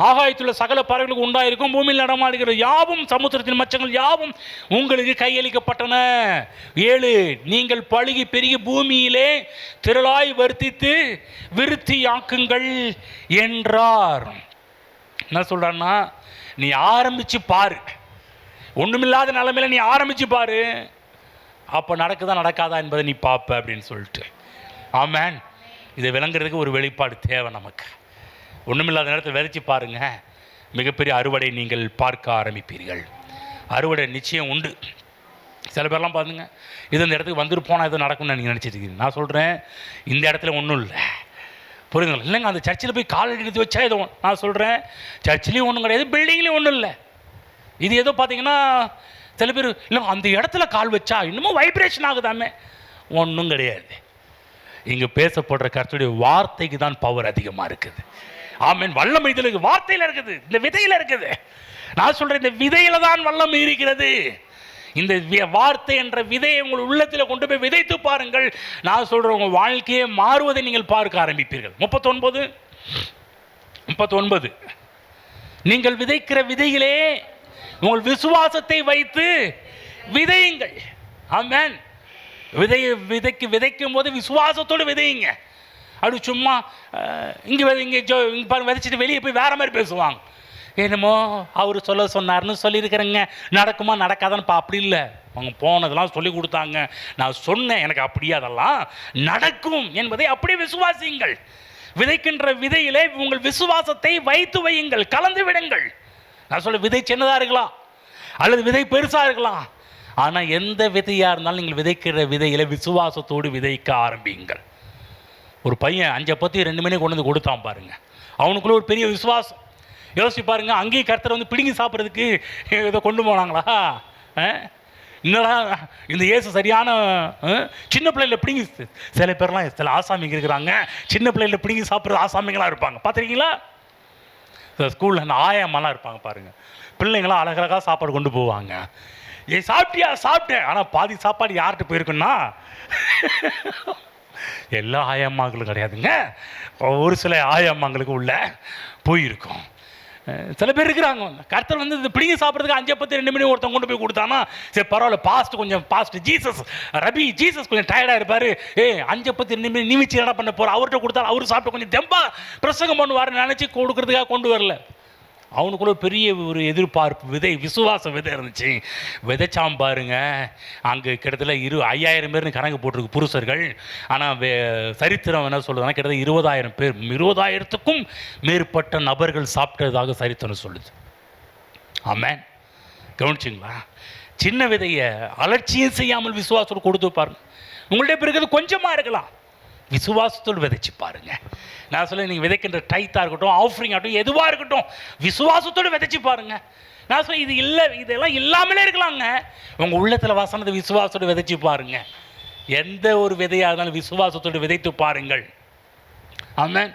ஆகாயத்துள்ள சகல பறவைகளுக்கு உண்டாயிருக்கும். பூமியில் நடமாடுகிற யாவும் சமுத்திரத்தின் மச்சங்கள் யாவும் உங்களுக்கு கையளிக்கப்பட்டன. 7 நீங்கள் பழுகி பெருகி பூமியிலே திரளாய் வர்த்தித்து விருத்தியாக்குங்கள் என்றார். என்ன சொல்றான்னா, நீ ஆரம்பிச்சு பாரு, ஒன்றுமில்லாத நிலைமையில நீ ஆரம்பிச்சு பாரு, அப்போ நடக்குதா நடக்காதா என்பதை நீ பார்ப்ப அப்படின்னு சொல்லிட்டு. ஆமென். இதை விளங்குறதுக்கு ஒரு வெளிப்பாடு தேவை நமக்கு. ஒன்றுமில்லாத நேரத்தில் விதைச்சி பாருங்க, மிகப்பெரிய அறுவடை நீங்கள் பார்க்க ஆரம்பிப்பீர்கள். அறுவடை நிச்சயம் உண்டு. சில பேர்லாம் பாருங்க, இது இந்த இடத்துக்கு வந்துட்டு போனால் எதுவும் நடக்கும்னு நீங்கள் நினச்சிட்டு இருக்கீங்க. நான் சொல்கிறேன், இந்த இடத்துல ஒன்றும் இல்லை. புரியுதுங்களா? இல்லைங்க, அந்த சர்ச்சில் போய் கால் எடுத்து வச்சா எதுவும். நான் சொல்கிறேன், சர்ச்சிலையும் ஒன்றும் கிடையாது, பில்டிங்லேயும் ஒன்றும் இல்லை. இது ஏதோ பார்த்தீங்கன்னா சில பேர், இல்லை அந்த இடத்துல கால் வச்சா இன்னமும் வைப்ரேஷன் ஆகுதாமே. ஒன்றும் கிடையாது. இங்கே பேசப்படுற கர்த்தருடைய வார்த்தைக்கு தான் பவர் அதிகமாக இருக்குது. ஆமென். வல்லமை இதில் வார்த்தையில் இருக்குது, இந்த விதையில் இருக்குது. நான் சொல்கிறேன், இந்த விதையில் தான் வல்லமை இருக்கிறது. இந்த வார்த்தை என்ற விதையை உங்கள் உள்ளத்தில் கொண்டு போய் விதைத்து பாருங்கள். நான் சொல்கிறேன், உங்கள் வாழ்க்கையை மாறுவதை நீங்கள் பார்க்க ஆரம்பிப்பீர்கள். 39 நீங்கள் விதைக்கிற விதையிலே உங்கள் விசுவாசத்தை வைத்து விதையுங்கள். ஆமென். விதைக்கும் போது விசுவாசத்தோடு விதையுங்க. அப்படி சும்மா இங்கே பாருங்க விதைச்சிட்டு வெளியே போய் வேற மாதிரி பேசுவாங்க. என்னமோ அவர் சொன்னார்னு சொல்லியிருக்கிறேங்க, நடக்குமா நடக்காதான்னு அப்படி இல்லை. அவங்க போனதெல்லாம் சொல்லி கொடுத்தாங்க, நான் சொன்னேன், எனக்கு அப்படியே அதெல்லாம் நடக்கும் என்பதை அப்படியே விசுவாசியுங்கள். விதைக்கின்ற விதையிலே உங்கள் விசுவாசத்தை வைத்து வையுங்கள், கலந்து விடுங்கள். நான் சொல்ல, விதை சின்னதாக இருக்கலாம், அல்லது விதை பெருசாக இருக்கலாம். ஆனால் எந்த விதையாக இருந்தாலும் நீங்கள் விதைக்கிற விதையில் விசுவாசத்தோடு விதைக்க ஆரம்பிங்கள். ஒரு பையன் 5 அப்பத்தி 2 மணி கொண்டு வந்து கொடுத்தான் பாருங்க, அவனுக்குள்ள ஒரு பெரிய விசுவாசம். யோசிச்சு பாருங்க, அங்கேயும் கர்த்தரை வந்து பிடுங்கி சாப்பிட்றதுக்கு இதை கொண்டு போனாங்களா? என்னடா இந்த இயேசு சரியான சின்ன பிள்ளைகளை பிடிங்கி, சில பேர்லாம் சில ஆசாமிங்க இருக்கிறாங்க, சின்ன பிள்ளைகளை பிடிங்கி சாப்பிட்ற ஆசாமிங்களாம் இருப்பாங்க, பார்த்துருக்கீங்களா? ஸ்கூலில் அந்த ஆயம்மாலாம் இருப்பாங்க பாருங்கள், பிள்ளைங்களாம் அழகழகாக சாப்பாடு கொண்டு போவாங்க. சாப்பிட்டியா? சாப்பிட்டேன். ஆனால் பாதி சாப்பாடு யார்கிட்ட போயிருக்குன்னா எல்லா ஆயம்மாக்களும் கிடையாதுங்க, ஒரு சில ஆயம்மாங்களுக்கு உள்ள போயிருக்கும். சில பேர் இருக்கிறாங்க, கர்த்தர் வந்து இந்த பிடிங்கி சாப்பிட்றதுக்கு 5 அப்பத்தி 2 மணி ஒருத்தன் கொண்டு போய் கொடுத்தானா, சரி பரவாயில்ல, பாஸ்ட் ஜீசஸ் கொஞ்சம் டயர்டாக இருப்பார், 5 அப்பத்தி 2 மணி நீ வச்சு என்ன பண்ண போகிற, அவர்கிட்ட கொடுத்தா அவர் சாப்பிட்டு கொஞ்சம் தெம்பா பிரசங்கம் பண்ணுவார் நினச்சி கொடுக்கறதுக்காக கொண்டு வரல. அவனுக்குள்ள பெரிய ஒரு எதிர்பார்ப்பு, விதை, விசுவாச விதை இருந்துச்சு. விதைச்சாம் பாருங்க, அங்கே கிட்டத்தட்ட 5000 பேர்னு கணக்கு போட்டிருக்கு புருஷர்கள். ஆனால் சரித்திரம் என்ன சொல்லுதுன்னா, கிட்டத்தட்ட 20000 பேர், 20000த்துக்கும் மேற்பட்ட நபர்கள் சாப்பிட்டதாக சரித்திரம் சொல்லுது. ஆமென். கவனிச்சிங்களா? சின்ன விதையை அலட்சியம் செய்யாமல் விசுவாசத்தோடு கொடுத்து பாருங்க. உங்கள்கிட்ட இருக்கிறது கொஞ்சமாக இருக்கலாம், விசுவாசத்தோடு விதைச்சு பாருங்க. நான் சொல்ல, நீங்கள் விதைக்கின்ற டைத்தாக இருக்கட்டும், ஆஃபரிங் ஆகட்டும், எதுவாக இருக்கட்டும், விசுவாசத்தோடு விதைச்சு பாருங்க. நான் சொல்ல, இது இல்லை, இதெல்லாம் இல்லாமலே இருக்கலாங்க. உங்கள் உள்ளத்தில் வசனத்தை விசுவாசத்தோடு விதைச்சு பாருங்க. எந்த ஒரு விதையாக இருந்தாலும் விசுவாசத்தோடு விதைத்து பாருங்கள். ஆமென்.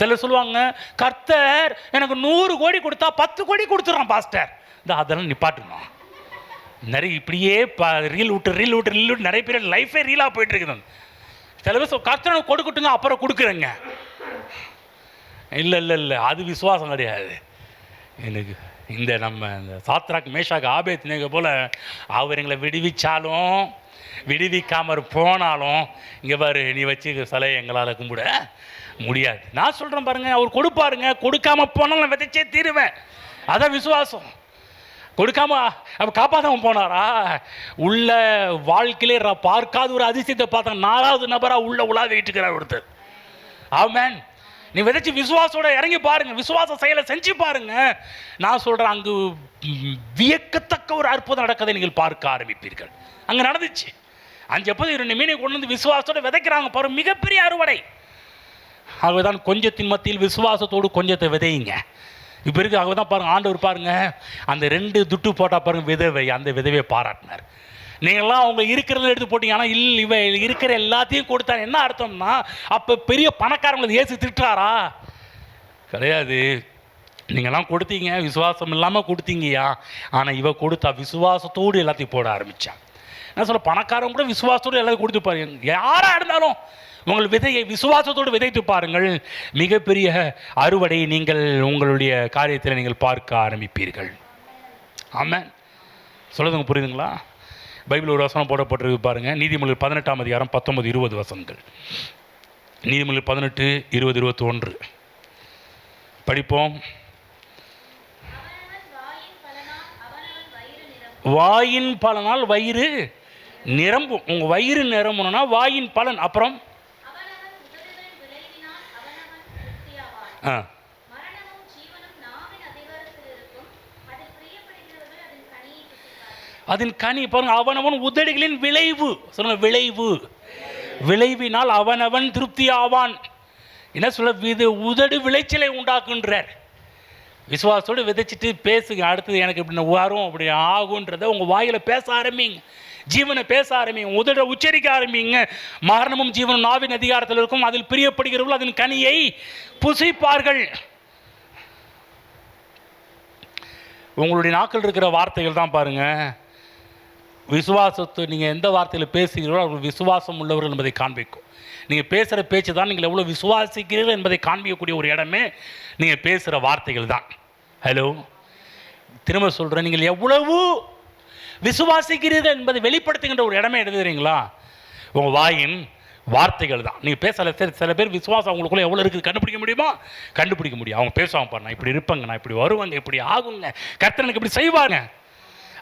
சிலர் சொல்லுவாங்க, கர்த்தர் எனக்கு 100 கோடி கொடுத்தா 10 கோடி கொடுத்துட்றான் பாஸ்டர். இந்த அதெல்லாம் நிப்பாட்டணும். நிறைய இப்படியே ரீல் விட்டு நிறைய பேர் லைஃபே ரீலாக போயிட்டு இருக்குது. சில பேர் கர்த்தனை கொடுக்கட்டுங்க, அப்புறம் கொடுக்குறேங்க. இல்லை, அது விசுவாசம் கிடையாது. எனக்கு இந்த நம்ம இந்த சாத்ராக் மேஷாக் ஆபேத்நேகோ போல் அவர் எங்களை விடுவிச்சாலும் விடுவிக்காம போனாலும், இங்கே பாரு, நீ வச்சு சிலையை எங்களால் கும்பிட முடியாது. நான் சொல்கிறேன் பாருங்க, அவர் கொடுப்பாருங்க. கொடுக்காம போனாலும் நான் விதைச்சே தீருவேன். அதான் விசுவாசம். கொடுக்காம அப்போ காப்பாற்றாமல் போனாரா? உள்ள வாழ்க்கையிலே பார்க்காத ஒரு அதிசயத்தை பார்த்தா 4வது நபராக உள்ள உலாவிட்டு இருக்கிறார் ஒருத்தர். ஆமென். நீ விதைச்சி விசுவாசோட இறங்கி பாருங்க, விசுவாச செயலை செஞ்சு பாருங்க. நான் சொல்கிறேன், அங்கு வியக்கத்தக்க ஒரு அற்புதம் நடக்கதை நீங்கள் பார்க்க ஆரம்பிப்பீர்கள். அங்கே நடந்துச்சு. 5 அப்பத்தி 2 மீனை கொண்டு வந்து விசுவாசத்தோடு விதைக்கிறாங்க பாருங்க, மிகப்பெரிய அறுவடை. ஆகவேதான் கொஞ்சத்தின் மத்தியில் விசுவாசத்தோடு கொஞ்சத்தை விதையுங்க. இப்போ இருக்கு. ஆகவே தான் பாருங்கள், ஆண்டவர் பாருங்கள், அந்த 2 துட்டு போட்டால் பாருங்கள், விதவை, அந்த விதவையை பாராட்டினார். நீங்கள்லாம் அவங்க இருக்கிறத எடுத்து போட்டீங்க, ஆனால் இவ இருக்கிற எல்லாத்தையும் கொடுத்தாங்க. என்ன அர்த்தம்னா, அப்போ பெரிய பணக்காரங்களை ஏசு திட்டுறாரா? கிடையாது. நீங்கள்லாம் கொடுத்தீங்க, விசுவாசம் இல்லாமல் கொடுத்தீங்கயா. ஆனால் இவ கொடுத்தா விசுவாசத்தோடு எல்லாத்தையும் போட ஆரம்பித்தான். நான் சொல்ல, பணக்காரங்க கூட விசுவாசத்தோடு எல்லாத்தையும் கொடுத்து பாருங்க. யாராக இருந்தாலும் உங்கள் விதையை விசுவாசத்தோடு விதைத்து பாருங்கள், மிகப்பெரிய அறுவடை நீங்கள் உங்களுடைய காரியத்தில் நீங்கள் பார்க்க ஆரம்பிப்பீர்கள். ஆமென். சொல்லுங்க, புரியுதுங்களா? பைபிள் ஒரு வசனம் போடப்பட்டிருக்கு பாருங்கள், நீதிமொழிகள் 18ஆம் அதிகாரம் 19, 20 வசனங்கள். நீதிமொழிகள் 18, 20, 21 படிப்போம். வாயின் பலனால் வயிறு நிரம்பும். உங்கள் வயிறு நிரம்பணும்னா வாயின் பலன். அப்புறம் அதன் கனி பாருங்க. அவனவன் உதடுகளின் விளைவு. சொல்லுங்க, விளைவு. விளைவினால் அவனவன் திருப்தி ஆவான். என்ன சொல்ல, உதடு விளைச்சலை உண்டாக்குன்றார். விசுவாசத்தோடு விதைச்சிட்டு பேசுங்க. அடுத்தது எனக்கு இப்படி வரும், அப்படி ஆகுன்றதை உங்கள் வாயில் பேச ஆரம்பிங்க. ஜீவனை பேச ஆரம்பிங்க. உதட உச்சரிக்க ஆரம்பிங்க. மரணமும் ஜீவனும் நாவின் அதிகாரத்தில் இருக்கும், அதில் பிரியப்படுகிறவர்கள் அதன் கனியை புசிப்பார்கள். உங்களுடைய நாட்கள் இருக்கிற வார்த்தைகள் தான் பாருங்க, விசுவாசத்தை நீங்கள் எந்த வார்த்தையில் பேசுகிறீர்களோ அவர்கள் விசுவாசம் உள்ளவர்கள் என்பதை காண்பிக்கும். நீங்கள் பேசுகிற பேச்சு தான் நீங்கள் எவ்வளோ விசுவாசிக்கிறீர்கள் என்பதை காண்பிக்கக்கூடிய ஒரு இடமே நீங்கள் பேசுகிற வார்த்தைகள் தான். ஹலோ, திரும்ப சொல்கிறேன், நீங்கள் எவ்வளவு விசுவாசிக்கிறீர்கள் என்பதை வெளிப்படுத்துகின்ற ஒரு இடமே எழுதுறீங்களா? உங்கள் வாயின் வார்த்தைகள் தான். நீங்கள் பேசல. சில பேர் விசுவாசம் அவங்களுக்குள்ள எவ்வளோ இருக்குது கண்டுபிடிக்க முடியுமா? கண்டுபிடிக்க முடியும். அவங்க பேசுவாங்க பாரு, நான் இப்படி இருப்பேங்க, நான் இப்படி வருவாங்க, இப்படி ஆகுங்க, கர்த்தர் எனக்கு இப்படி செய்வாங்க.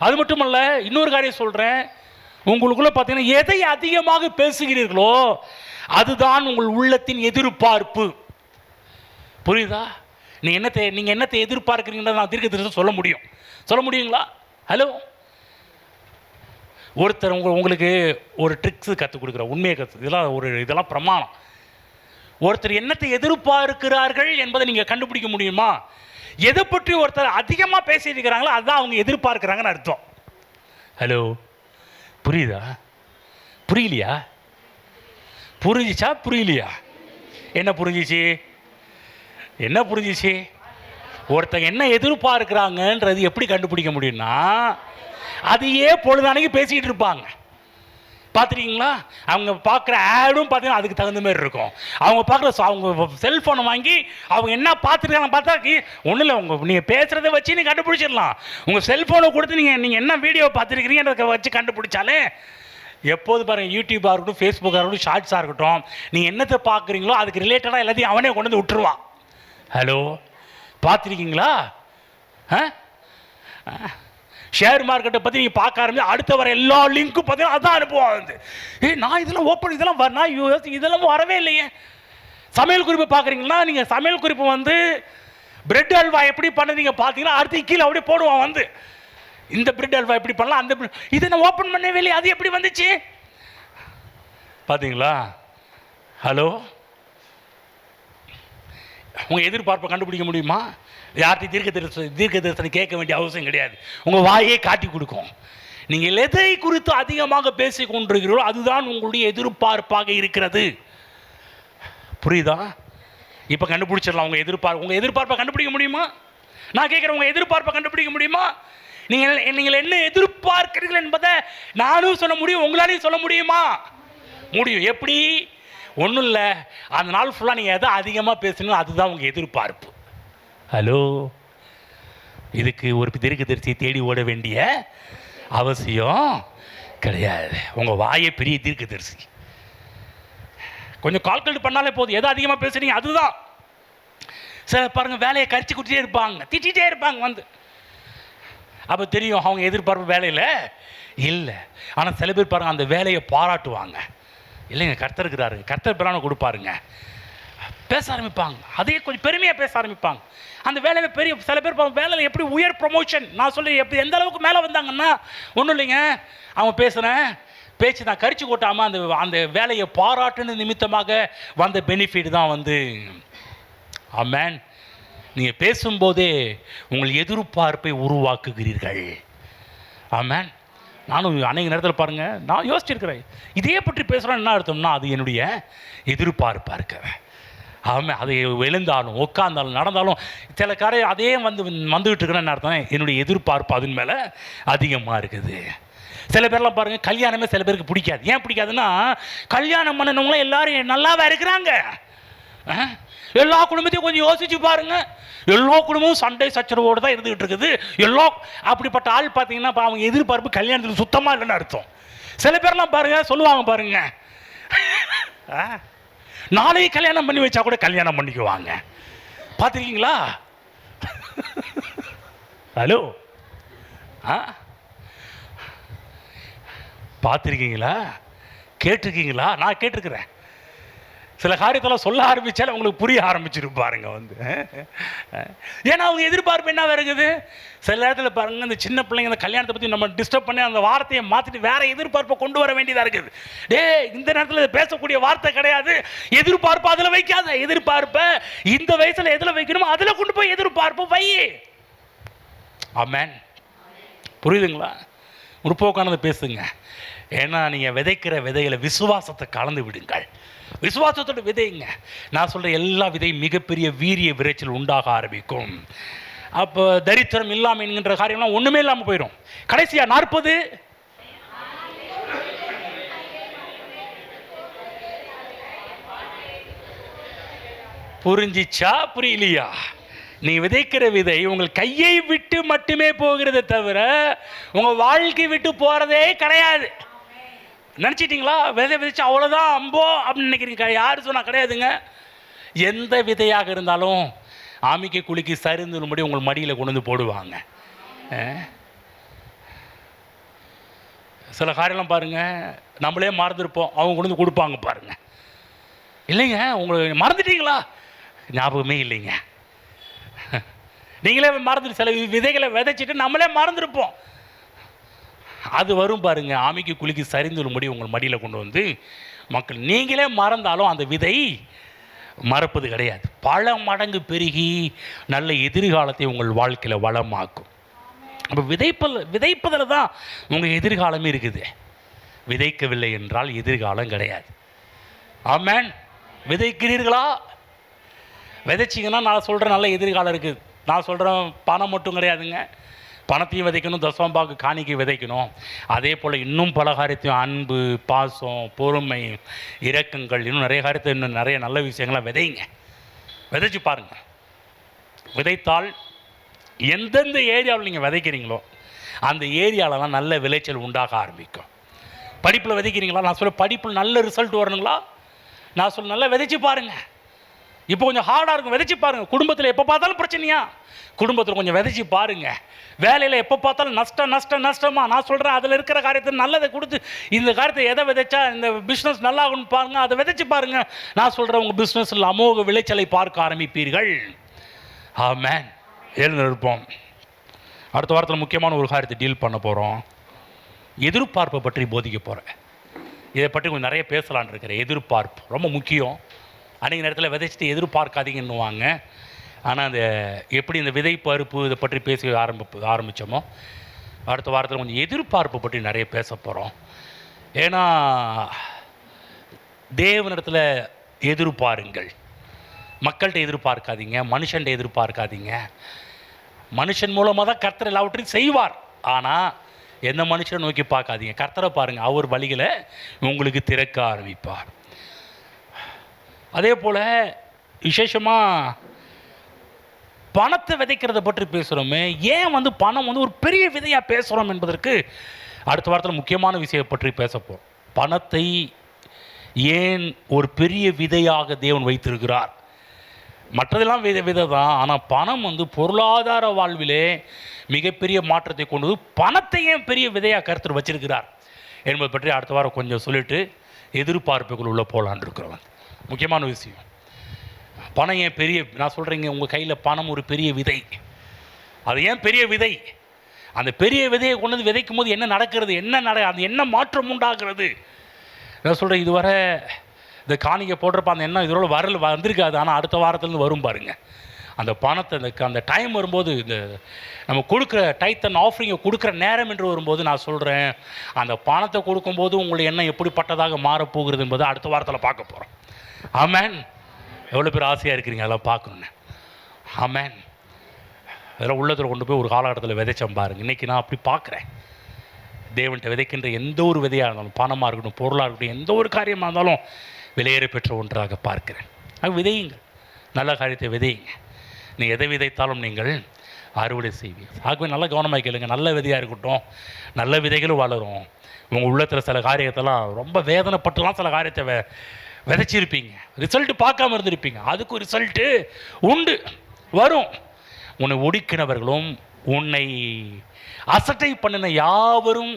அது மட்டும் அல்ல, இன்னொரு காரியம் சொல்கிறேன், உங்களுக்குள்ள பார்த்தீங்கன்னா எதை அதிகமாக பேசுகிறீர்களோ அதுதான் உங்கள் உள்ளத்தின் எதிர்பார்ப்பு. புரியுதா? நீங்கள் என்னத்தை எதிர்பார்க்குறீங்கன்னு நான் தீர்க்கதரிசனம் சொல்ல முடியுங்களா? ஹலோ, ஒருத்தர் உங்களுக்கு ஒரு ட்ரிக்ஸு கற்றுக் கொடுக்குற உண்மையை இதெல்லாம் பிரமாணம். ஒருத்தர் என்னத்தை எதிர்பார்க்கிறார்கள் என்பதை நீங்கள் கண்டுபிடிக்க முடியுமா? எதை பற்றி ஒருத்தர் அதிகமாக பேசியிருக்கிறாங்களோ அதுதான் அவங்க எதிர்பார்க்குறாங்கன்னு அர்த்தம். ஹலோ, புரியுதா? புரியலையா? புரிஞ்சிச்சா புரியலையா? என்ன புரிஞ்சிச்சு? என்ன புரிஞ்சிச்சு? ஒருத்தங்க என்ன எதிர்பார்க்குறாங்கன்றது எப்படி கண்டுபிடிக்க முடியும்னா, அதையே பொழுதானைக்கு பேசிக்கிட்டு இருப்பாங்க. பார்த்துருக்கீங்களா? அவங்க பார்க்குற ஆடும் பார்த்தீங்கன்னா அதுக்கு தகுந்த மாதிரி இருக்கும். அவங்க பார்க்குற அவங்க செல்ஃபோனை வாங்கி அவங்க என்ன பார்த்துருக்காங்க பார்த்தா ஒன்றும் இல்லை, நீங்கள் பேசுகிறத வச்சு நீங்கள் கண்டுபிடிச்சிடலாம். உங்கள் செல்ஃபோனை கொடுத்து நீங்கள் என்ன வீடியோ பார்த்துருக்கிறீங்கன்றத வச்சு கண்டுபிடிச்சாலே எப்போது பாருங்கள், யூடியூப்பாக இருக்கட்டும், ஃபேஸ்புக்காக இருக்கட்டும், ஷார்ட்ஸாக இருக்கட்டும், நீங்கள் என்னத்தை பார்க்குறீங்களோ அதுக்கு ரிலேட்டடாக எல்லாத்தையும் அவனே கொண்டு வந்து விட்டுருவான். ஹலோ, பார்த்துருக்கீங்களா? ஷேர் மார்க்கெட்டை பற்றி நீங்கள் பார்க்க ஆரம்பிச்சு அடுத்த வர எல்லா லிங்க்கும் பார்த்தீங்கன்னா அதான் அனுப்புவாங்க வந்து. நான் இதெல்லாம் ஓப்பன் இதெல்லாம் வரவே இல்லையே. சமையல் குறிப்பு பார்க்குறீங்களா? நீங்கள் சமையல் குறிப்பு வந்து பிரெட் அல்வா எப்படி பண்ண நீங்கள் பார்த்தீங்கன்னா அடுத்து கீழே அப்படியே போடுவான் வந்து, இந்த பிரெட் அல்வா எப்படி பண்ணலாம், அந்த இதை நான் ஓப்பன் பண்ணவே இல்லையே, அது எப்படி வந்துச்சு பார்த்தீங்களா? ஹலோ, உங்கள் எதிர்பார்ப்பை கண்டுபிடிக்க முடியுமா? யார்கிட்டையும் தீர்க்க தரிசனை கேட்க வேண்டிய அவசியம் கிடையாது. உங்கள் வாயே காட்டி கொடுக்கும். நீங்கள் எதை குறித்து அதிகமாக பேசி கொண்டிருக்கிறீர்களோ அதுதான் உங்களுடைய எதிர்பார்ப்பாக இருக்கிறது. புரியுதா? இப்போ கண்டுபிடிச்சிடலாம். உங்கள் எதிர்பார்ப்பை கண்டுபிடிக்க முடியுமா? நான் கேட்குறேன், உங்கள் எதிர்பார்ப்பை கண்டுபிடிக்க முடியுமா? நீங்கள் என்ன எதிர்பார்க்கிறீர்கள் என்பதை நானும் சொல்ல முடியும், உங்களாலையும் சொல்ல முடியுமா? முடியும். எப்படி? ஒன்றும் இல்லை, அந்த நாள் ஃபுல்லாக நீங்கள் எதை அதிகமாக பேசணும் அதுதான் உங்கள் எதிர்பார்ப்பு. ஹலோ, இதுக்கு ஒரு தீர்க்கதரிசியை தேடி ஓட வேண்டிய அவசியம் கிடையாது. உங்கள் வாயை பெரிய தீர்க்கதரிசி. கொஞ்சம் கால்குலேட் பண்ணாலே போதும், எதை அதிகமாக பேசுறீங்க அதுதான். சார் பாருங்கள், வேலையை கரிச்சு குட்டிகிட்டே இருப்பாங்க, திட்டிகிட்டே இருப்பாங்க வந்து. அப்போ தெரியும் அவங்க எதிர்பார்ப்பு வேலையில் இல்லை. ஆனால் சில பேர் பாருங்கள் அந்த வேலையை பாராட்டுவாங்க. இல்லைங்க, கர்த்தர் இருக்கிறாருங்க, கர்த்தர் பிராணம் கொடுப்பாருங்க, பேச ஆரம்பிப்பாங்க. அதே கொஞ்சம் பெருமையாக பேச ஆரம்பிப்பாங்க. அந்த வேலையில் சில பேர் வேலையில் எப்படி உயர் ப்ரொமோஷன், நான் சொல்லி எப்படி எந்த அளவுக்கு மேலே வந்தாங்கன்னா ஒன்றும் இல்லைங்க, அவங்க பேசுகிறேன் பேச்சு நான் கரிச்சு கொட்டாமல் அந்த வேலையை பாராட்டுன்னு நிமித்தமாக வந்த பெனிஃபிட் தான் வந்து. ஆமென். நீங்கள் பேசும்போதே உங்கள் எதிர்பார்ப்பை உருவாக்குகிறீர்கள். ஆமென். நானும் அநேக நேரத்தில் பாருங்கள், நான் யோசிச்சிருக்கிறேன், இதே பற்றி பேசுகிறேன் என்ன அர்த்தம்னா அது என்னுடைய எதிர்பார்ப்பாக இருக்கிறேன். ஆமாம், அது எழுந்தாலும் உட்காந்தாலும் நடந்தாலும் சில காரியம் அதே வந்துகிட்டு இருக்கிறேன்னு அர்த்தம் என்னுடைய எதிர்பார்ப்பு அதன் மேலே அதிகமாக இருக்குது. சில பேர்லாம் பாருங்கள், கல்யாணமே சில பேருக்கு பிடிக்காது. ஏன் பிடிக்காதுன்னா, கல்யாணம் பண்ணனவங்களாம் எல்லாரும் நல்லாவா இருக்கிறாங்க? எல்லா குடும்பத்தையும் கொஞ்சம் யோசிச்சு பாருங்க, எல்லா குடும்பமும் சண்டை சச்சரவோடு தான் இருந்துகிட்டு இருக்குது. அப்படிப்பட்ட ஆள் பார்த்தீங்கன்னா அவங்க எதிர்பார்ப்பு கல்யாணத்துக்கு சுத்தமாக இல்லைன்னு அர்த்தம். சில பேர்லாம் பாருங்க சொல்லுவாங்க பாருங்க, நாளைக்கு கல்யாணம் பண்ணி வச்சா கூட கல்யாணம் பண்ணிக்குவாங்க. பார்த்துருக்கீங்களா? ஹலோ, பார்த்துருக்கீங்களா? கேட்டிருக்கீங்களா? நான் கேட்டிருக்கிறேன். சில காரியத்தெல்லாம் சொல்ல ஆரம்பித்தாலும் உங்களுக்கு புரிய ஆரம்பிச்சிருப்பாருங்க வந்து. ஏன்னா அவங்க எதிர்பார்ப்பு என்ன இருக்குது. சில நேரத்தில் பாருங்கள், இந்த சின்ன பிள்ளைங்க அந்த கல்யாணத்தை பற்றி நம்ம டிஸ்டர்ப் பண்ணி அந்த வார்த்தையை மாற்றிட்டு வேற எதிர்பார்ப்பை கொண்டு வர வேண்டியதாக இருக்குது. இந்த நேரத்தில் பேசக்கூடிய வார்த்தை கிடையாது, எதிர்பார்ப்பு அதில் வைக்காத. எதிர்பார்ப்பை இந்த வயசில் எதில் வைக்கணுமோ அதில் கொண்டு போய் எதிர்பார்ப்பு வை. ஆமென். புரியுதுங்களா? முற்போக்கானது பேசுங்க. ஏன்னா நீங்கள் விதைக்கிற விதைகளை விசுவாசத்தை கலந்து விடுங்கள். விசுவாசத்தோட விதைங்க. நான் சொல்கிற எல்லா விதையும் மிகப்பெரிய வீரிய விரைச்சல் உண்டாக ஆரம்பிக்கும். அப்போ தரித்திரம் இல்லாமல் என்கின்ற காரியம்லாம் ஒன்றுமே இல்லாமல் போயிடும். கடைசியாக 40 புரிஞ்சிச்சா புரியலையா? நீ விதைக்கிற விதை உங்கள் கையை விட்டு மட்டுமே போகிறதே தவிர உங்கள் வாழ்க்கை விட்டு போகிறதே கிடையாது. நினச்சிட்டிங்களா? விதை விதைச்சு அவ்வளோதான் அம்போ அப்படின்னு நினைக்கிறீங்க. யார் சொன்னால் கிடையாதுங்க. எந்த விதையாக இருந்தாலும் ஆமிக்கு குளிக்கு சரிந்துபடி உங்கள் மடியில் கொண்டு வந்து போடுவாங்க. சில காரியம்லாம் பாருங்கள், நம்மளே மறந்துருப்போம், அவங்க கொண்டு வந்து கொடுப்பாங்க பாருங்கள். இல்லைங்க, உங்களுக்கு மறந்துட்டீங்களா? ஞாபகமே இல்லைங்க. நீங்களே மறந்துட்டு சில விதைகளை விதைச்சிட்டு நம்மளே மறந்துருப்போம். அது வரும் பாருங்க, ஆமைக்கு குலுக்கி சரிந்து முடி உங்கள் மடியில் கொண்டு வந்து மக்கள் நீங்களே மறந்தாலும் அந்த விதை மறப்பது கிடையாது. பல மடங்கு பெருகி நல்ல எதிர்காலத்தை உங்கள் வாழ்க்கையில் வளமாக்கும். அப்போ விதைப்பதில் தான் உங்கள் எதிர்காலமே இருக்குது. விதைக்கவில்லை என்றால் எதிர்காலம் கிடையாது. ஆமென். விதைக்கிறீர்களா? விதைச்சிங்கன்னா நான் சொல்கிறேன் நல்ல எதிர்காலம் இருக்குது. நான் சொல்கிறேன் பணம் மட்டும் கிடையாதுங்க, பணத்தையும் விதைக்கணும், தசமபாகு காணிக்கை விதைக்கணும். அதே போல் இன்னும் பல காரியத்தையும் அன்பு, பாசம், பொறுமை, இரக்கங்கள், இன்னும் நிறைய காரியத்தை, இன்னும் நிறைய நல்ல விஷயங்கள்லாம் விதைங்க. விதைச்சி பாருங்கள். விதைத்தால் எந்தெந்த ஏரியாவில் நீங்கள் விதைக்கிறீங்களோ அந்த ஏரியாவிலலாம் நல்ல விளைச்சல் உண்டாக ஆரம்பிக்கும். படிப்பில் விதைக்கிறீங்களா? நான் சொல்ல படிப்பில் நல்ல ரிசல்ட் வரணுங்களா? நான் சொல்ல நல்லா விதைச்சி பாருங்கள். இப்போ கொஞ்சம் ஹார்டாக இருக்கும், விதைச்சி பாருங்கள். குடும்பத்தில் எப்போ பார்த்தாலும் பிரச்சனையா? குடும்பத்தில் கொஞ்சம் விதைச்சி பாருங்கள். வேலையில் எப்போ பார்த்தாலும் நஷ்டமாக நான் சொல்கிறேன். அதில் இருக்கிற காரியத்தை நல்லதை கொடுத்து இந்த காரியத்தை எதை விதைச்சா இந்த பிஸ்னஸ் நல்லாகும்னு பாருங்கள், அதை விதைச்சி பாருங்கள். நான் சொல்கிறேன் உங்கள் பிஸ்னஸில் அமோக விளைச்சலை பார்க்க ஆரம்பிப்பீர்கள். ஆமென். எழுந்திருப்போம். அடுத்த வாரத்தில் முக்கியமான ஒரு காரியத்தை டீல் பண்ண போகிறோம். எதிர்பார்ப்பை பற்றி போதிக்க போகிறேன். இதை பற்றி கொஞ்சம் நிறைய பேசலான்னு இருக்கிறேன். எதிர்பார்ப்பு ரொம்ப முக்கியம். அன்றைக்கு நேரத்தில் விதைச்சிட்டு எதிர்பார்க்காதீங்கன்னுவாங்க. ஆனால் அந்த எப்படி இந்த விதை பருப்பு இதை பற்றி பேச ஆரம்பித்தோமோ அடுத்த வாரத்தில் கொஞ்சம் எதிர்பார்ப்பை பற்றி நிறைய பேச போகிறோம். ஏன்னா தேவனிடத்தில் எதிர்பாருங்கள். மக்கள்கிட்ட எதிர்பார்க்காதீங்க, மனுஷன்கிட்ட எதிர்பார்க்காதீங்க. மனுஷன் மூலமாக தான் கர்த்தர் எல்லாவற்றையும் செய்வார். ஆனால் எந்த மனுஷனை நோக்கி பார்க்காதீங்க, கர்த்தரை பாருங்கள். அவர் வழிகளை உங்களுக்கு திறக்க ஆரம்பிப்பார். அதே போல் விசேஷமாக பணத்தை விதைக்கிறத பற்றி பேசுகிறோமே, ஏன் பணம் ஒரு பெரிய விதையாக பேசுகிறோம் என்பதற்கு அடுத்த வாரத்தில் முக்கியமான விஷயம் பற்றி பேச போகிறோம். பணத்தை ஏன் ஒரு பெரிய விதையாக தேவன் வைத்திருக்கிறார்? மற்றதெல்லாம் விதை தான், ஆனால் பணம் பொருளாதார வாழ்விலே மிகப்பெரிய மாற்றத்தை கொண்டு பணத்தை ஏன் பெரிய விதையாக கர்த்தர் வச்சிருக்கிறார் என்பதை பற்றி அடுத்த வாரம் கொஞ்சம் சொல்லிட்டு எதிர்பார்ப்புகள் உள்ள போகலான் இருக்கிறவன். முக்கியமான விஷயம், பணம் ஏன் பெரிய, நான் சொல்கிறேங்க உங்கள் கையில் பணம் ஒரு பெரிய விதை. அது ஏன் பெரிய விதை? அந்த பெரிய விதையை கொண்டு வந்து விதைக்கும் போது என்ன நடக்கிறது, அது என்ன மாற்றம் உண்டாகிறது? நான் சொல்கிறேன், இதுவரை இந்த காணிக்கை போடுறப்ப அந்த எண்ணம் இதோட வந்திருக்காது. ஆனால் அடுத்த வாரத்துலேருந்து வரும் பாருங்கள். அந்த பணத்தை அந்த டைம் வரும்போது, இந்த நம்ம கொடுக்குற டைத் அண்ட் ஆஃபரிங்கை கொடுக்குற நேரம் என்று வரும்போது நான் சொல்கிறேன், அந்த பணத்தை கொடுக்கும்போது உங்களுடைய எண்ணம் எப்படிப்பட்டதாக மாறப்போகிறது என்பதை அடுத்த வாரத்தில் பார்க்க போகிறோம். ஆமென். எவ்வளோ பேர் ஆசையாக இருக்கிறீங்க அதெல்லாம் பார்க்கணுன்னு? ஆமென். அதெல்லாம் உள்ளத்தில் கொண்டு போய் ஒரு காலகட்டத்தில் விதைச்சம் பாருங்கள். இன்றைக்கி நான் அப்படி பார்க்குறேன். தேவன்கிட்ட விதைக்கின்ற எந்த ஒரு விதையாக இருந்தாலும், பணமாக இருக்கட்டும், பொருளாக இருக்கட்டும், எந்த ஒரு காரியமாக இருந்தாலும் விலையேற பெற்ற ஒன்றாக பார்க்கிறேன். அது விதையுங்கள், நல்ல காரியத்தை விதையுங்க. நீங்கள் எதை விதைத்தாலும் நீங்கள் அறுவடை செய்வீங்க. ஆகவே நல்லா கவனமாக கேளுங்க. நல்ல விதையாக இருக்கட்டும், நல்ல விதைகளும் வளரும். உங்கள் உள்ளத்தில் சில காரியத்தெல்லாம் ரொம்ப வேதனைப்பட்டுலாம் சில காரியத்தை விதைச்சிருப்பீங்க, ரிசல்ட்டு பார்க்காம இருந்திருப்பீங்க. அதுக்கும் ரிசல்ட்டு உண்டு, வரும். உன்னை ஒடுக்கினவர்களும் உன்னை அசட்டை பண்ணின யாவரும்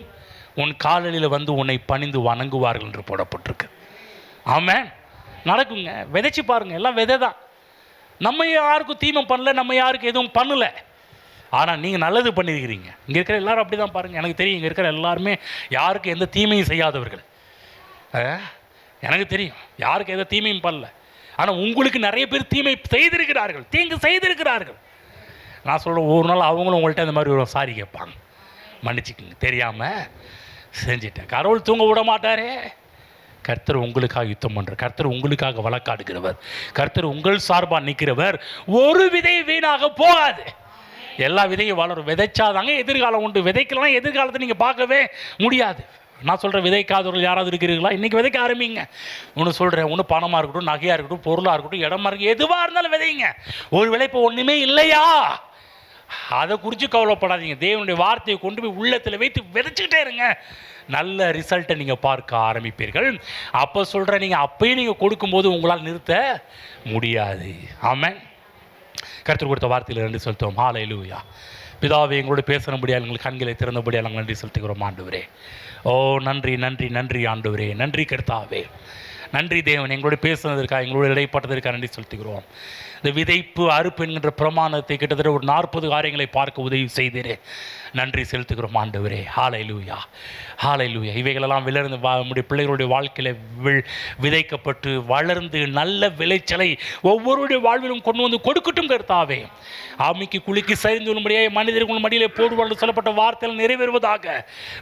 உன் காலடியில் உன்னை பணிந்து வணங்குவார்கள் என்று போடப்பட்டிருக்கு. ஆமென். நடக்குங்க. விதைச்சி பாருங்கள். எல்லாம் விதை தான். நம்ம யாருக்கும் தீமை பண்ணல, நம்ம யாருக்கும் எதுவும் பண்ணலை. ஆனால் நீங்கள் நல்லது பண்ணியிருக்கிறீங்க. இங்கே இருக்கிற எல்லோரும் அப்படி தான் பாருங்கள். எனக்கு தெரியும், இங்கே இருக்கிற எல்லாருமே யாருக்கும் எந்த தீமையும் செய்யாதவர்கள். எனக்கு தெரியும், யாருக்கு எந்த தீமையும் பண்ணல. ஆனால் உங்களுக்கு நிறைய பேர் தீமை செய்திருக்கிறார்கள், தீங்கு செய்திருக்கிறார்கள். நான் சொல்கிறேன், ஒரு நாள் அவங்களும் உங்கள்கிட்ட இந்த மாதிரி ஒரு சாரி கேட்பாங்க, மன்னிச்சுக்குங்க தெரியாமல் செஞ்சிட்டேன். கடவுள் தூங்க விட மாட்டாரே. கர்த்தர் உங்களுக்காக யுத்தம் பண்ணுற, கர்த்தர் உங்களுக்காக வழக்காடுகிறவர், கர்த்தர் உங்கள் சார்பாக நிற்கிறவர். ஒரு விதை வீணாக போகாது, எல்லா விதையும் வளரும். விதைச்சாதாங்க எதிர்காலம் உண்டு. விதைக்கலாம் எதிர்காலத்தை நீங்கள் பார்க்கவே முடியாது. நான் சொல்கிறேன், விதைக்காதவர்கள் யாராவது இருக்கிறீர்களா? இன்றைக்கி விதைக்க ஆரம்பிங்க. ஒன்று சொல்கிறேன், ஒன்று பணமாக இருக்கட்டும், நகையாக இருக்கட்டும், பொருளாக இருக்கட்டும், இடமா இருக்கட்டும், எதுவாக இருந்தாலும் விதைங்க. ஒரு விலை இப்போ ஒன்றுமே இல்லையா, அதை குறித்து கவலைப்படாதீங்க. தேவனுடைய வார்த்தையை கொண்டு போய் உள்ளத்தில் வைத்து விதைச்சிக்கிட்டே இருங்க. நல்ல ரிசல்ட்டை நீங்கள் பார்க்க ஆரம்பிப்பீர்கள். அப்போ சொல்கிறேன், நீங்கள் அப்பயும் நீங்கள் கொடுக்கும்போது உங்களால் நிறுத்த முடியாது. ஆமென். கர்த்தர் கொடுத்த வார்த்தையில் நன்றி செலுத்துவோம். ஹல்லேலூயா. பிதாவே, எங்களோட பேச முடியாது, எங்களுக்கு கண்களை திறந்தபடியால் நாங்கள் நன்றி செலுத்துகிறோம் ஆண்டவரே. ஓ நன்றி நன்றி நன்றி ஆண்டவரே, நன்றி கர்த்தாவே, நன்றி தேவன், எங்களோட பேசுனதற்காக, எங்களோட இடைப்பட்டதற்காக நன்றி செலுத்துகிறோம். இந்த விதைப்பு அறுப்பு என்கின்ற பிரமாணத்தை கிட்டத்தட்ட ஒரு 40 காரியங்களை பார்க்க உதவி செய்தீரே, நன்றி செலுத்துகிறோம் ஆண்டவரே. ஹல்லேலூயா, ஹல்லேலூயா. இவைகளெல்லாம் விளர்ந்து நம்முடைய பிள்ளைகளுடைய வாழ்க்கையில் விதைக்கப்பட்டு வளர்ந்து நல்ல விளைச்சலை ஒவ்வொருடைய வாழ்விலும் கொண்டு வந்து கொடுக்கட்டும் கர்த்தாவே. ஆமைக்கு குளிக்கு சரிந்து கொள்ளும்படியாக மனிதர்கள் மடியிலே போடுவார்கள் சொல்லப்பட்ட வார்த்தைகள் நிறைவேறுவதாக.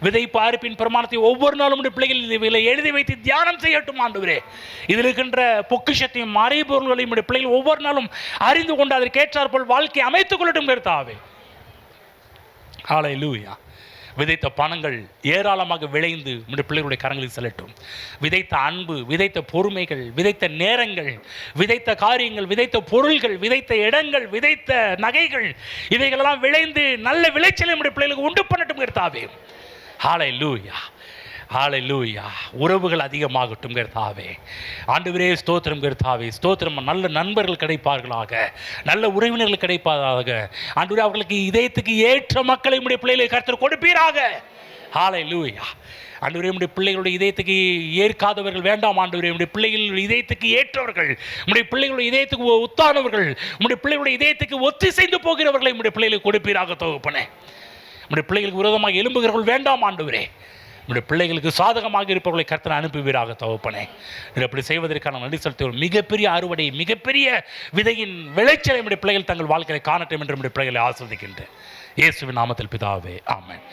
விதைப்பு அறுப்பின் பிரமாணத்தை ஒவ்வொரு நாளும் நம்முடைய பிள்ளைகள் இவைகளை எழுதி வைத்து தியானம் செய்யட்டும் ஆண்டவரே. இதில் இருக்கின்ற பொக்கிஷத்தையும் மறைபொருள்களையும் நம்முடைய பிள்ளைகள் ஒவ்வொரு நாளும் அறிந்து கொண்டு அதற்கேற்றாற்போல் வாழ்க்கை அமைத்துக் கொள்ளட்டும் கர்த்தாவே. ஹல்லேலூயா. விதைத்த பணங்கள் ஏராளமாக விளைந்து நம்முடைய பிள்ளைகளுடைய கரங்களில் செல்லட்டும். விதைத்த அன்பு, விதைத்த பொறுமைகள், விதைத்த நேரங்கள், விதைத்த காரியங்கள், விதைத்த பொருள்கள், விதைத்த இடங்கள், விதைத்த நகைகள், இவைகளெல்லாம் விளைந்து நல்ல விளைச்சலை நம்முடைய பிள்ளைகளுக்கு உண்டு பண்ணட்டும் கர்த்தாவே. ஹல்லேலூயா, ஹல்லேலூயா. உறவுகள் அதிகமாகட்டும் கர்த்தாவே. ஆண்டவரே ஸ்தோத்திரம் கர்த்தாவே, ஸ்தோத்திரம். நல்ல நண்பர்கள் கிடைப்பார்களாக, நல்ல உறவினர்கள் கிடைப்பாதாக. ஆண்டவரே, அவர்களுக்கு இதயத்துக்கு ஏற்ற மக்களை உம்முடைய பிள்ளைகளை கர்த்தர் கொடுப்பீராக. ஹல்லேலூயா. ஆண்டவரே, உம்முடைய பிள்ளைகளுடைய இதயத்துக்கு ஏற்காதவர்கள் வேண்டாம் ஆண்டவரே. உம்முடைய பிள்ளைகள் இதயத்துக்கு ஏற்றவர்கள், உம்முடைய பிள்ளைகளுடைய இதயத்துக்கு ஒத்தானவர்கள், உம்முடைய பிள்ளைகளுடைய இதயத்துக்கு ஒத்திசைந்து போகிறவர்களை உம்முடைய பிள்ளைகளை கொடுப்பீராக தகப்பனே. உம்முடைய பிள்ளைகளுக்கு விரோதமாக எழும்புகிறவர்கள் வேண்டாம் ஆண்டவரே. நம்முடைய பிள்ளைகளுக்கு சாதகமாக இருப்பவர்களை கர்த்தர் அனுப்புவீராக தகப்பனே. அப்படி செய்வதற்கான நன்றி செலுத்துவோம். மிகப்பெரிய அறுவடை, மிகப்பெரிய விதையின் விளைச்சலை நம்முடைய பிள்ளைகள் தங்கள் வாழ்க்கையை காணட்டும் என்று நம்முடைய பிள்ளைகளை ஆஸ்வதிக்கின்றேன். இயேசுவின் நாமத்தில் பிதாவே, ஆமென்.